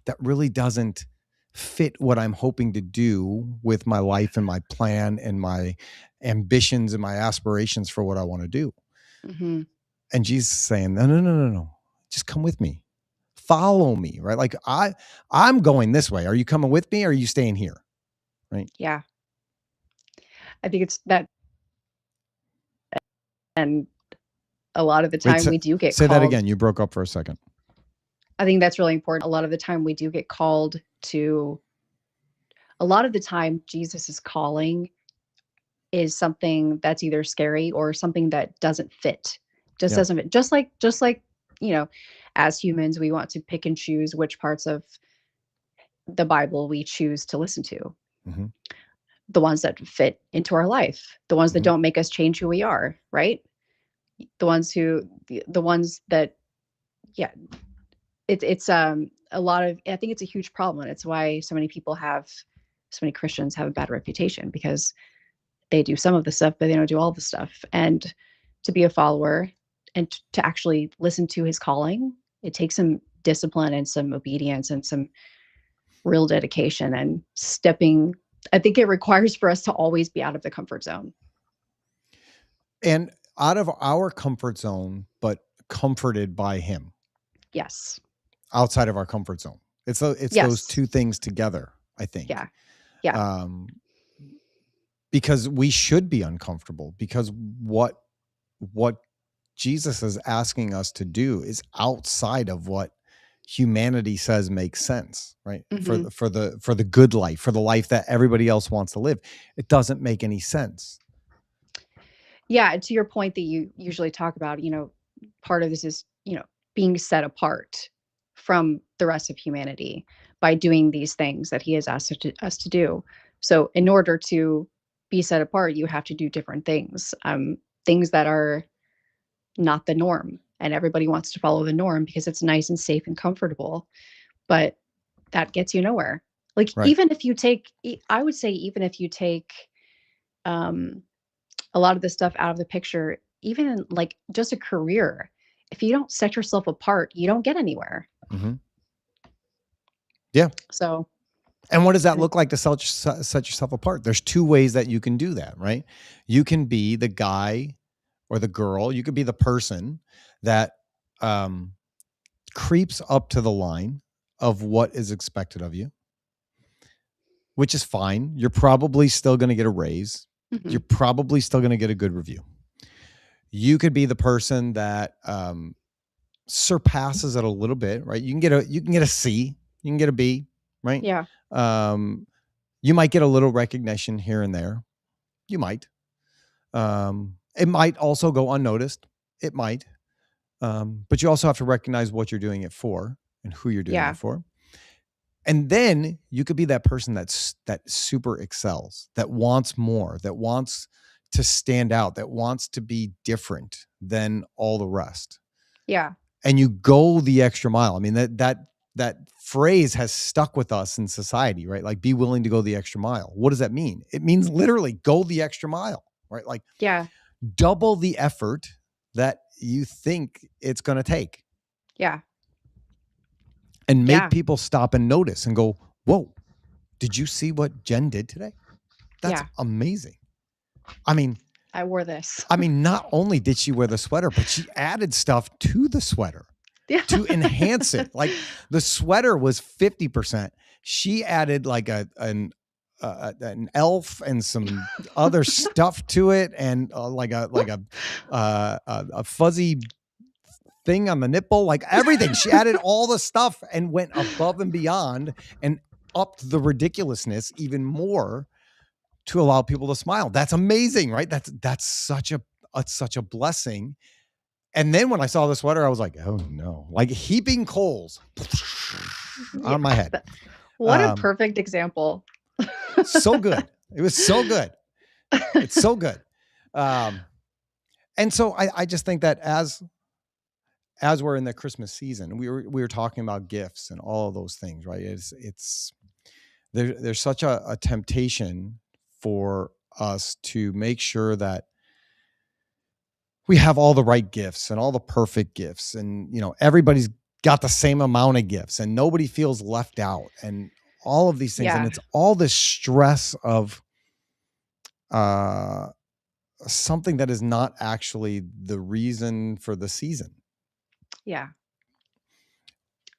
That really doesn't fit what I'm hoping to do with my life and my plan and my ambitions and my aspirations for what I want to do. Mm-hmm. And Jesus is saying, no. Just come with me. Follow me, right? Like, I'm going this way. Are you coming with me or are you staying here? Right? Yeah. I think it's that. And a lot of the time we do get say called. That again. You broke up for a second. I think that's really important. A lot of the time we do get called to, a lot of the time Jesus is calling is something that's either scary or something that doesn't fit. Just Yeah. doesn't fit. Just like, you know, as humans, we want to pick and choose which parts of the Bible we choose to listen to. Mm-hmm. The ones that fit into our life, the ones that Mm-hmm. don't make us change who we are, right? The ones that, yeah, it's a lot of, I think it's a huge problem, and it's why so many Christians have a bad reputation, because they do some of the stuff, but they don't do all the stuff. And to be a follower and to actually listen to his calling, it takes some discipline and some obedience and some real dedication and stepping. I think it requires for us to always be out of the comfort zone. And out of our comfort zone, but comforted by him. Yes. Outside of our comfort zone. It's those Yes. two things together, I think. Yeah. Yeah. Because we should be uncomfortable, because what Jesus is asking us to do is outside of what humanity says makes sense, right? Mm-hmm. For the good life, for the life that everybody else wants to live. It doesn't make any sense. Yeah, to your point that you usually talk about, part of this is, being set apart from the rest of humanity by doing these things that he has asked us to do. So in order to be set apart, you have to do different things, things that are not the norm. And everybody wants to follow the norm because it's nice and safe and comfortable, but that gets you nowhere. Like, Right. even if you take, I would say, even if you take um, a lot of the stuff out of the picture, even in like just a career, if you don't set yourself apart, you don't get anywhere. Mm-hmm. Yeah. So, and what does that look like to set yourself apart? There's two ways that you can do that, right? You can be the guy or the girl. You could be the person that creeps up to the line of what is expected of you, which is fine. You're probably still going to get a raise. Mm-hmm. You're probably still going to get a good review. You could be the person that surpasses it a little bit, right? You can get a C, you can get a B, right? Yeah. You might get a little recognition here and there. You might. It might also go unnoticed. It might. But you also have to recognize what you're doing it for and who you're doing it for. And then you could be that person that super excels, that wants more, that wants to stand out, that wants to be different than all the rest. Yeah. And you go the extra mile. I mean, that phrase has stuck with us in society, right? Like, be willing to go the extra mile. What does that mean? It means literally go the extra mile, right? Like, double the effort that you think it's going to take. Yeah. And make people stop and notice and go, whoa, did you see what Jen did today? That's amazing. I mean, I wore this. I mean, not only did she wear the sweater, but she added stuff to the sweater to enhance it. Like, the sweater was 50%. She added like an elf and some other stuff to it, and like a fuzzy thing on the nipple, like everything. She added all the stuff and went above and beyond and upped the ridiculousness even more to allow people to smile. That's amazing, right? That's such a blessing. And then when I saw the sweater, I was like, oh no, like heaping coals on my head. What a perfect example. So good. It was so good. It's so good. And so I just think that as we're in the Christmas season, we were talking about gifts and all of those things, right? There's such a temptation for us to make sure that we have all the right gifts and all the perfect gifts, and everybody's got the same amount of gifts and nobody feels left out and all of these things. Yeah. And it's all this stress of something that is not actually the reason for the season. Yeah.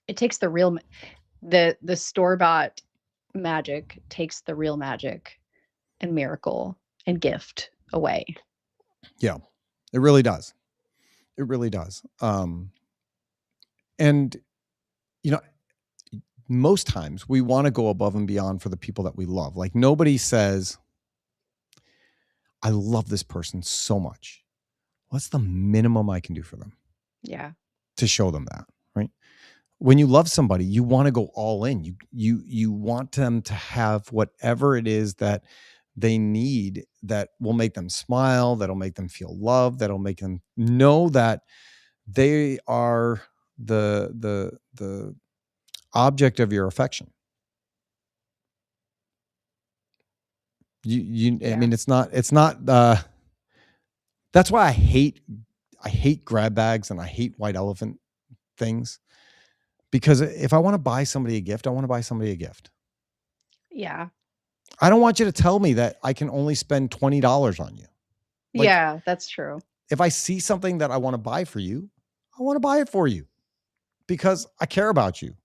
It takes the real, the store-bought magic takes the real magic and miracle and gift away. Yeah, it really does. It really does. And most times we want to go above and beyond for the people that we love. Like, nobody says, I love this person so much. What's the minimum I can do for them Yeah. to show them that, right? When you love somebody, you want to go all in. You want them to have whatever it is that they need that will make them smile, that'll make them feel loved, that'll make them know that they are the object of your affection. I mean, it's not that's why I hate grab bags and I hate white elephant things, because if I want to buy somebody a gift, I want to buy somebody a gift. Yeah. I don't want you to tell me that I can only spend $20 on you. Like, yeah, that's true. If I see something that I want to buy for you, I want to buy it for you because I care about you,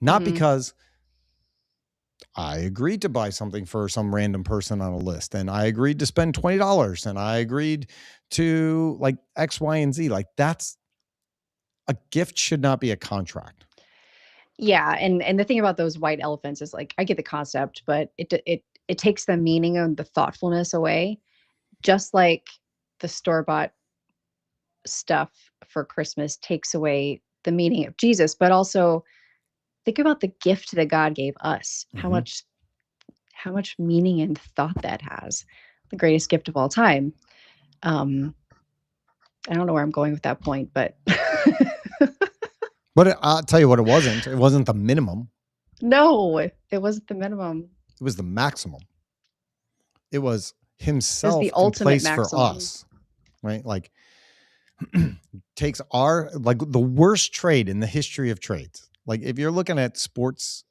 not because I agreed to buy something for some random person on a list and I agreed to spend $20 and I agreed to like X, Y, and Z. Like that's a gift should not be a contract. Yeah, and the thing about those white elephants is like I get the concept, but it takes the meaning and the thoughtfulness away, just like the store-bought stuff for Christmas takes away the meaning of Jesus, but also think about the gift that God gave us. How much meaning and thought that has. The greatest gift of all time. I don't know where I'm going with that point, but But I'll tell you what, it wasn't. It wasn't the minimum. no, it wasn't the minimum. It was the maximum. It was himself the in ultimate place maximum. for us, right? Like takes our like the worst trade in the history of trades. Like if you're looking at sports,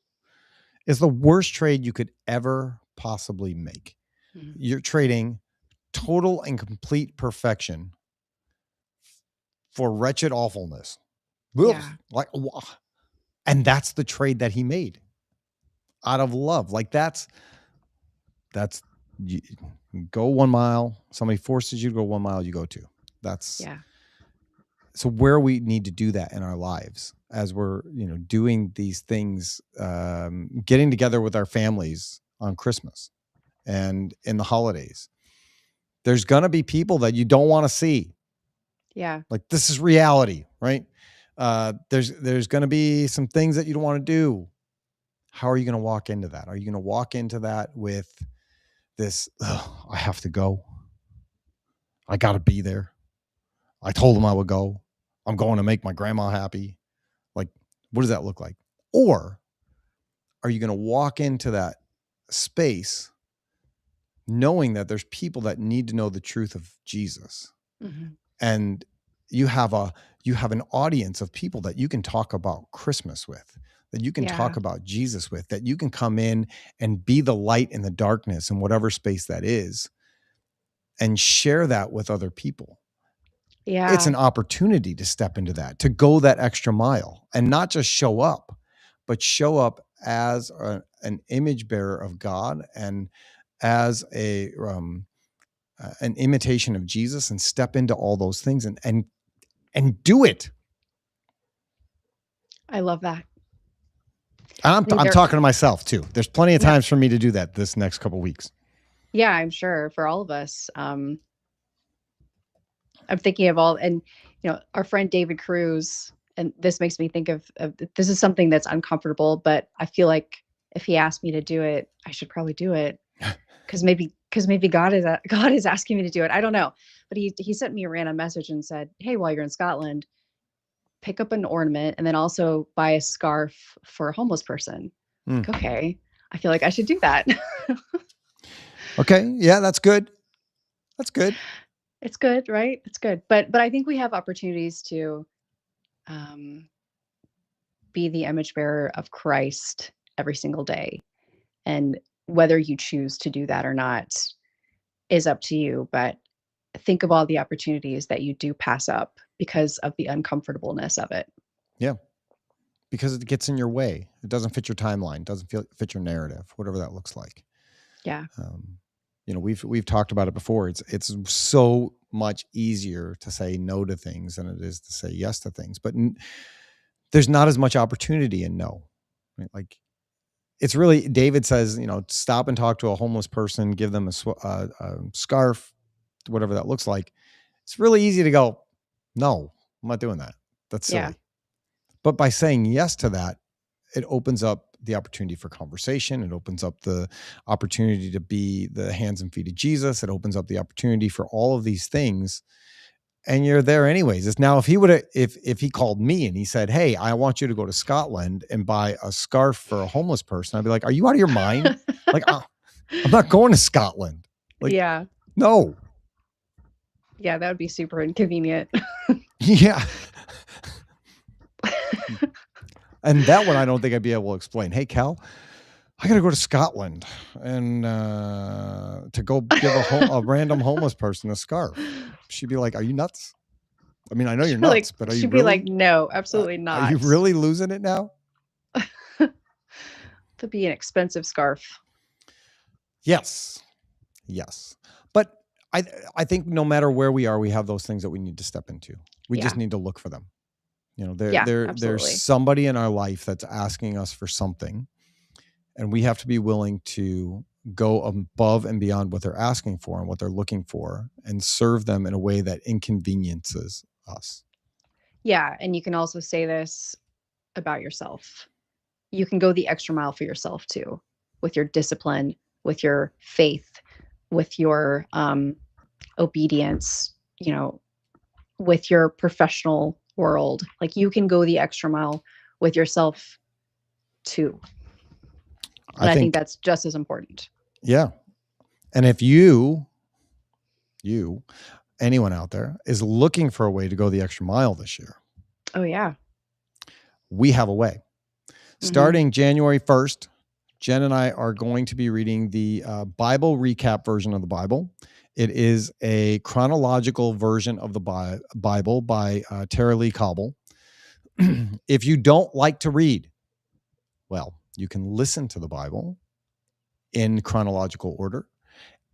is the worst trade you could ever possibly make. You're trading total and complete perfection for wretched awfulness. Yeah. Like, and that's the trade that he made out of love. Like that's you go 1 mile. Somebody forces you to go 1 mile, you go 2. That's so where we need to do that in our lives as we're, doing these things, getting together with our families on Christmas and in the holidays. There's going to be people that you don't want to see. Yeah. Like this is reality, right? There's going to be some things that you don't want to do. How are you going to walk into that? Are you going to walk into that with this, I have to go. I got to be there. I told them I would go. I'm going to make my grandma happy. Like, what does that look like? Or are you going to walk into that space knowing that there's people that need to know the truth of Jesus? And you have an audience of people that you can talk about Christmas with, that you can talk about Jesus with, that you can come in and be the light in the darkness in whatever space that is and share that with other people. Yeah. It's an opportunity to step into that, to go that extra mile and not just show up, but show up as an image bearer of God and as an imitation of Jesus and step into all those things and do it. I love that. I'm talking to myself too. There's plenty of times for me to do that this next couple of weeks. Yeah, I'm sure for all of us. I'm thinking of all, and our friend David Cruz, and this makes me think of this is something that's uncomfortable, but I feel like if he asked me to do it, I should probably do it because maybe God is asking me to do it. I don't know, but he sent me a random message and said, "Hey, while you're in Scotland, pick up an ornament and then also buy a scarf for a homeless person." Like, okay, I feel like I should do that. Okay, yeah, that's good. That's good. It's good, right? It's good. But I think we have opportunities to be the image bearer of Christ every single day. And whether you choose to do that or not is up to you. But think of all the opportunities that you do pass up because of the uncomfortableness of it. Yeah. Because it gets in your way. It doesn't fit your timeline, doesn't fit your narrative, whatever that looks like. Yeah. We've talked about it before. It's so much easier to say no to things than it is to say yes to things. But there's not as much opportunity in no. Right? Like it's really, David says, stop and talk to a homeless person, give them a scarf, whatever that looks like, it's really easy to go, no, I'm not doing that. That's silly. Yeah. But by saying yes to that, it opens up the opportunity for conversation. It opens up the opportunity to be the hands and feet of Jesus. It opens up the opportunity for all of these things. And you're there anyways. It's now, if he would have, if he called me and he said, hey, I want you to go to Scotland and buy a scarf for a homeless person, I'd be like, are you out of your mind? Like, I'm not going to Scotland. Like, yeah. No. Yeah, that would be super inconvenient. Yeah. And that one, I don't think I'd be able to explain. Hey, Cal, I got to go to Scotland and to go give a random homeless person a scarf. She'd be like, are you nuts? I mean, I know you're nuts, but are you she'd really? be like, no, absolutely not. Are you really losing it now? To be an expensive scarf. Yes. But I think no matter where we are, we have those things that we need to step into. We just need to look for them. You know, there's somebody in our life that's asking us for something, and we have to be willing to go above and beyond what they're asking for and what they're looking for, and serve them in a way that inconveniences us. Yeah. And you can also say this about yourself. You can go the extra mile for yourself too, with your discipline, with your faith, with your obedience, you know, with your professional world. Like, you can go the extra mile with yourself too. And I think that's just as important. Yeah. And if you, anyone out there, is looking for a way to go the extra mile this year. Oh, yeah. We have a way. Starting January 1st, Jen and I are going to be reading the Bible recap version of the Bible. It is a chronological version of the Bible by Tara-Leigh Cobble. If you don't like to read, well, you can listen to the Bible in chronological order,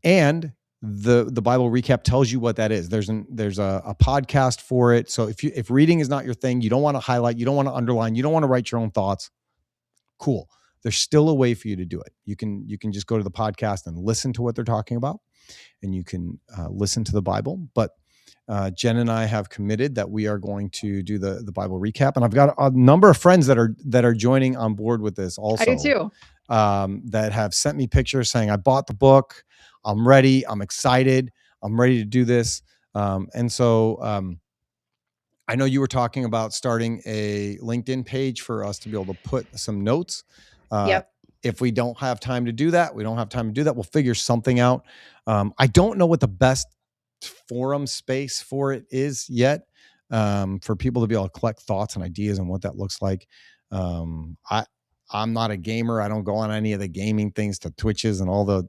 and the Bible recap tells you what that is. There's a podcast for it. So if reading is not your thing, you don't want to highlight, you don't want to underline, you don't want to write your own thoughts, cool. There's still a way for you to do it. You can just go to the podcast and listen to what they're talking about, and you can listen to the Bible. But Jen and I have committed that we are going to do the Bible recap, and I've got a number of friends that are joining on board with this also. I do too. That have sent me pictures saying, I bought the book, I'm ready, I'm excited, I'm ready to do this. And so I know you were talking about starting a LinkedIn page for us to be able to put some notes. Yep. If we don't have time to do that, we'll figure something out. I don't know what the best forum space for it is yet, for people to be able to collect thoughts and ideas and what that looks like. I'm not a gamer. I don't go on any of the gaming things, to Twitches and all the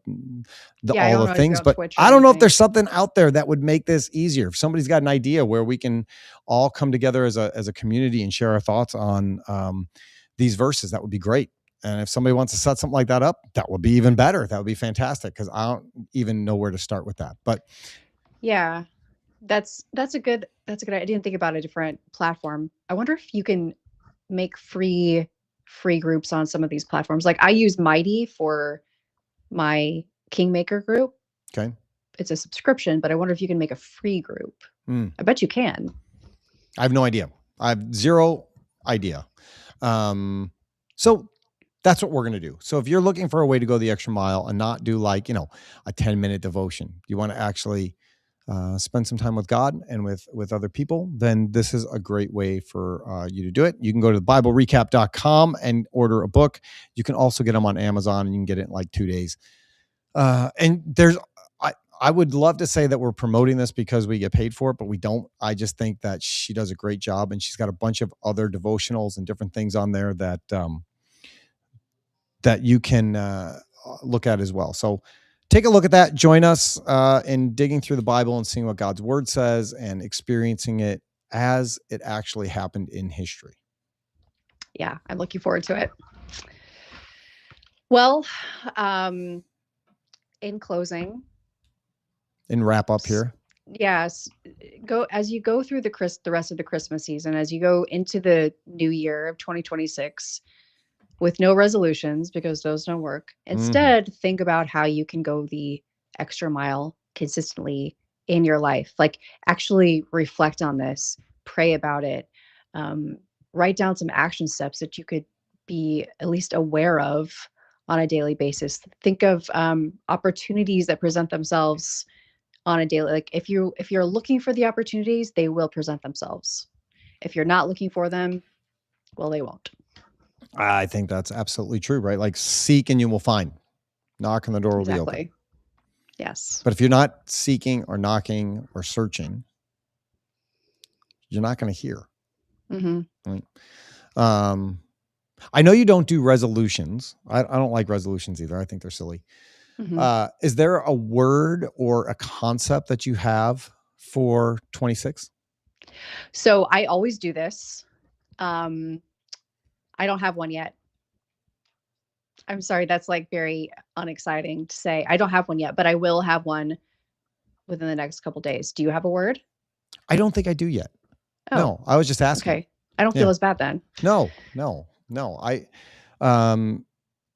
things, but I don't know if there's something out there that would make this easier. If somebody's got an idea where we can all come together as a community and share our thoughts on these verses, that would be great. And if somebody wants to set something like that up, that would be even better. That would be fantastic, because I don't even know where to start with that. But yeah, that's a good idea. I didn't think about a different platform. I wonder if you can make free groups on some of these platforms. Like, I use Mighty for my Kingmaker group. Okay. It's a subscription, but I wonder if you can make a free group. I bet you can. I have no idea. I have zero idea. So that's what we're going to do. So if you're looking for a way to go the extra mile and not do like, a 10-minute devotion, you want to actually spend some time with God and with other people, then this is a great way for you to do it. You can go to thebiblerecap.com and order a book. You can also get them on Amazon, and you can get it in like 2 days. And I would love to say that we're promoting this because we get paid for it, but we don't. I just think that she does a great job, and she's got a bunch of other devotionals and different things on there that you can look at as well. So take a look at that. Join us in digging through the Bible and seeing what God's word says and experiencing it as it actually happened in history. Yeah, I'm looking forward to it. Well, in closing, in wrap up here. Yes, as you go through the rest of the Christmas season, as you go into the new year of 2026 with no resolutions, because those don't work. Instead, think about how you can go the extra mile consistently in your life. Like, actually reflect on this, pray about it, um, write down some action steps that you could be at least aware of on a daily basis. Think of opportunities that present themselves on a daily. Like, if you're looking for the opportunities, they will present themselves. If you're not looking for them, well, they won't. I think that's absolutely true, right? Like, seek and you will find. Knock and the door will be open. Exactly. Yes. But if you're not seeking or knocking or searching, you're not going to hear. Right? I know you don't do resolutions. I don't like resolutions either. I think they're silly. Is there a word or a concept that you have for 26? So I always do this. I don't have one yet. I'm sorry, that's like very unexciting to say. I don't have one yet, but I will have one within the next couple days. Do you have a word? I don't think I do yet. Oh, no, I was just asking. Okay. I don't feel as bad then. No.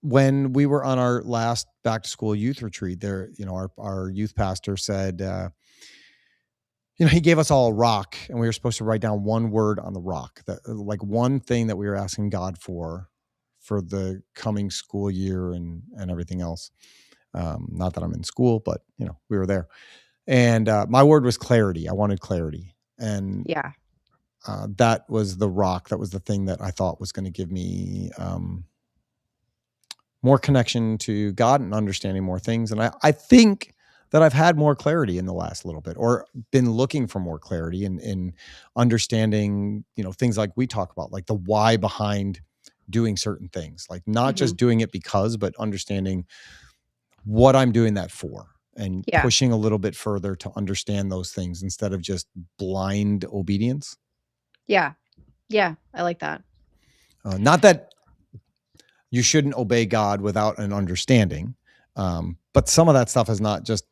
When we were on our last back to school youth retreat there, our youth pastor said, he gave us all a rock and we were supposed to write down one word on the rock, that like one thing that we were asking God for the coming school year and everything else. Not that I'm in school, but we were there. And my word was clarity. I wanted clarity. And yeah, that was the rock. That was the thing that I thought was going to give me more connection to God and understanding more things. And I think that I've had more clarity in the last little bit, or been looking for more clarity in understanding, things like we talk about, like the why behind doing certain things, like not just doing it because, but understanding what I'm doing that for, and pushing a little bit further to understand those things instead of just blind obedience. Yeah. I like that. Not that you shouldn't obey God without an understanding. But some of that stuff is not just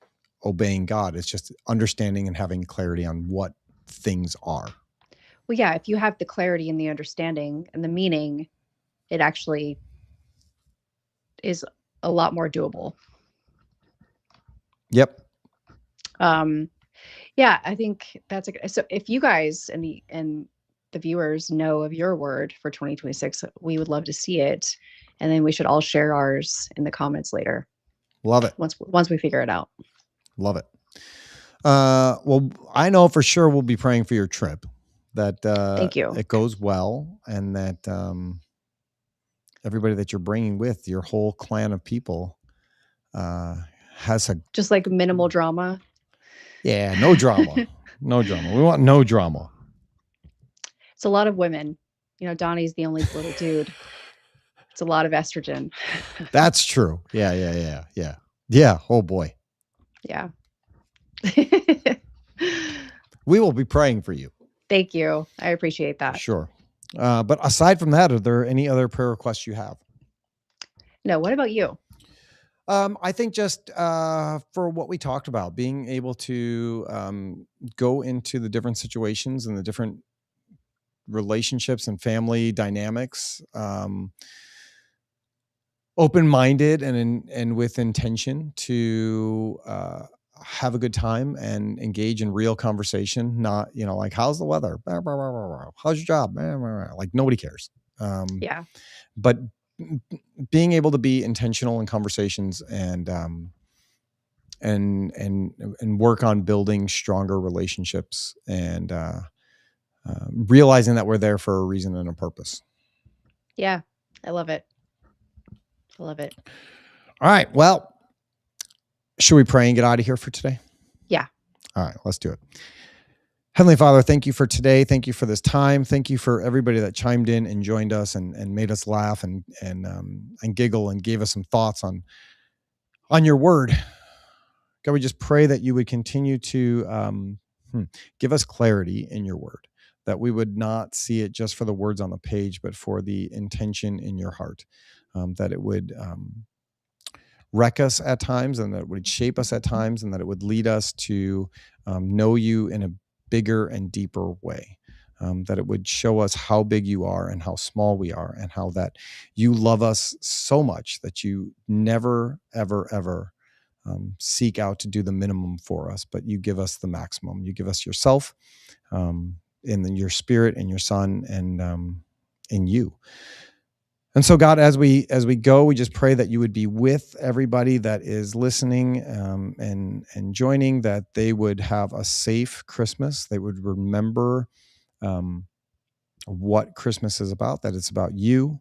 obeying God. It's just understanding and having clarity on what things are. Well, yeah, if you have the clarity and the understanding and the meaning, it actually is a lot more doable. Yep. Yeah, I think that's so if you guys and the viewers know of your word for 2026, we would love to see it. And then we should all share ours in the comments later. Love it. Once we figure it out. Love it. Well, I know for sure we'll be praying for your trip, that thank you. It goes well, and that everybody that you're bringing with, your whole clan of people, has just like minimal drama. Yeah, no drama. No drama. We want no drama. It's a lot of women. Donnie's the only little dude. It's a lot of estrogen. That's true. Yeah. Oh boy. Yeah. We will be praying for you. Thank you. I appreciate that. Sure. But aside from that, are there any other prayer requests you have? No. What about you? I think just for what we talked about, being able to go into the different situations and the different relationships and family dynamics, open-minded and with intention to have a good time and engage in real conversation. Not, like, how's the weather? How's your job? Like, nobody cares. Yeah. But being able to be intentional in conversations and work on building stronger relationships and realizing that we're there for a reason and a purpose. Yeah, I love it. All right. Well, should we pray and get out of here for today? Yeah. All right, let's do it. Heavenly Father, thank you for today. Thank you for this time. Thank you for everybody that chimed in and joined us and made us laugh and giggle and gave us some thoughts on your word. God, we just pray that you would continue to give us clarity in your word, that we would not see it just for the words on the page, but for the intention in your heart, that it would wreck us at times, and that it would shape us at times, and that it would lead us to know you in a bigger and deeper way, that it would show us how big you are and how small we are, and how that you love us so much that you never, ever, ever seek out to do the minimum for us, but you give us the maximum. You give us yourself, in your Spirit and your Son, and in you. And so, God, as we go, we just pray that you would be with everybody that is listening, and joining, that they would have a safe Christmas. They would remember what Christmas is about, that it's about you,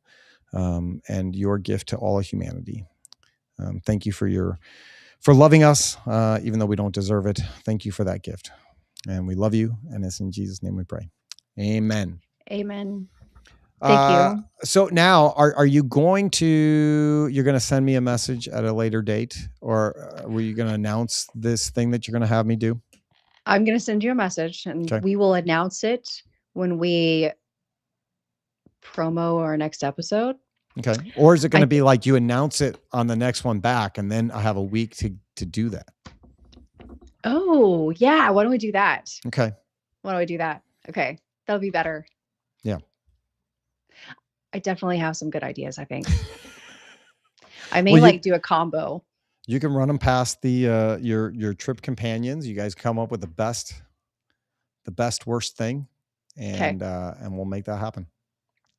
and your gift to all of humanity. Thank you for loving us, even though we don't deserve it. Thank you for that gift. And we love you. And it's in Jesus' name we pray. Amen. Amen. Thank you. So now you're going to send me a message at a later date, or were you going to announce this thing that you're going to have me do? I'm going to send you a message, and we will announce it when we promo our next episode. Okay. Or is it going to be like you announce it on the next one back, and then I have a week to do that? Oh, yeah. Why don't we do that? Okay. Why don't we do that? Okay. That'll be better. Yeah. I definitely have some good ideas, I think. I may do a combo. You can run them past the your trip companions. You guys come up with the best worst thing, and we'll make that happen.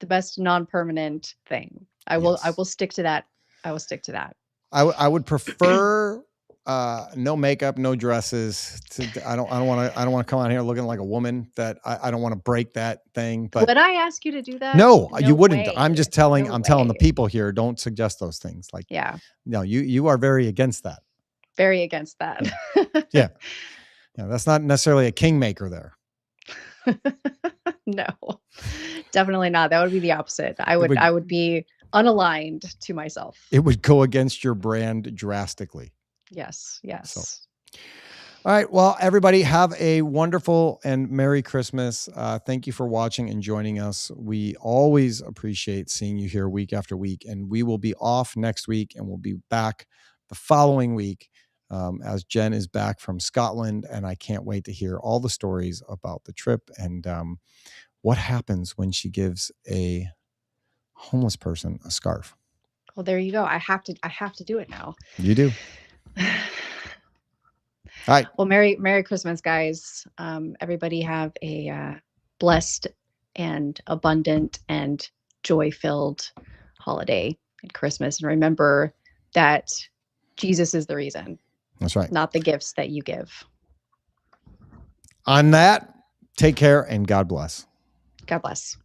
The best non-permanent thing. I will stick to that. I will stick to that. I would prefer no makeup, no dresses. I don't want to come out here looking like a woman. That I don't want to break that thing. But would I ask you to do that? No, you wouldn't. Way. I'm just telling. I'm telling the people here. Don't suggest those things. Like, yeah. No, you are very against that. Very against that. Yeah. That's not necessarily a kingmaker there. No, definitely not. That would be the opposite. I would be unaligned to myself. It would go against your brand drastically. Yes. So. All right. Well, everybody have a wonderful and Merry Christmas. Thank you for watching and joining us. We always appreciate seeing you here week after week, and we will be off next week, and we'll be back the following week, as Jen is back from Scotland, and I can't wait to hear all the stories about the trip and what happens when she gives a homeless person a scarf. Well, there you go. I have to do it now. You do. All right. Well, Merry Christmas, guys. Everybody have a blessed and abundant and joy-filled holiday and Christmas. And remember that Jesus is the reason. That's right. Not the gifts that you give. On that, take care and God bless. God bless.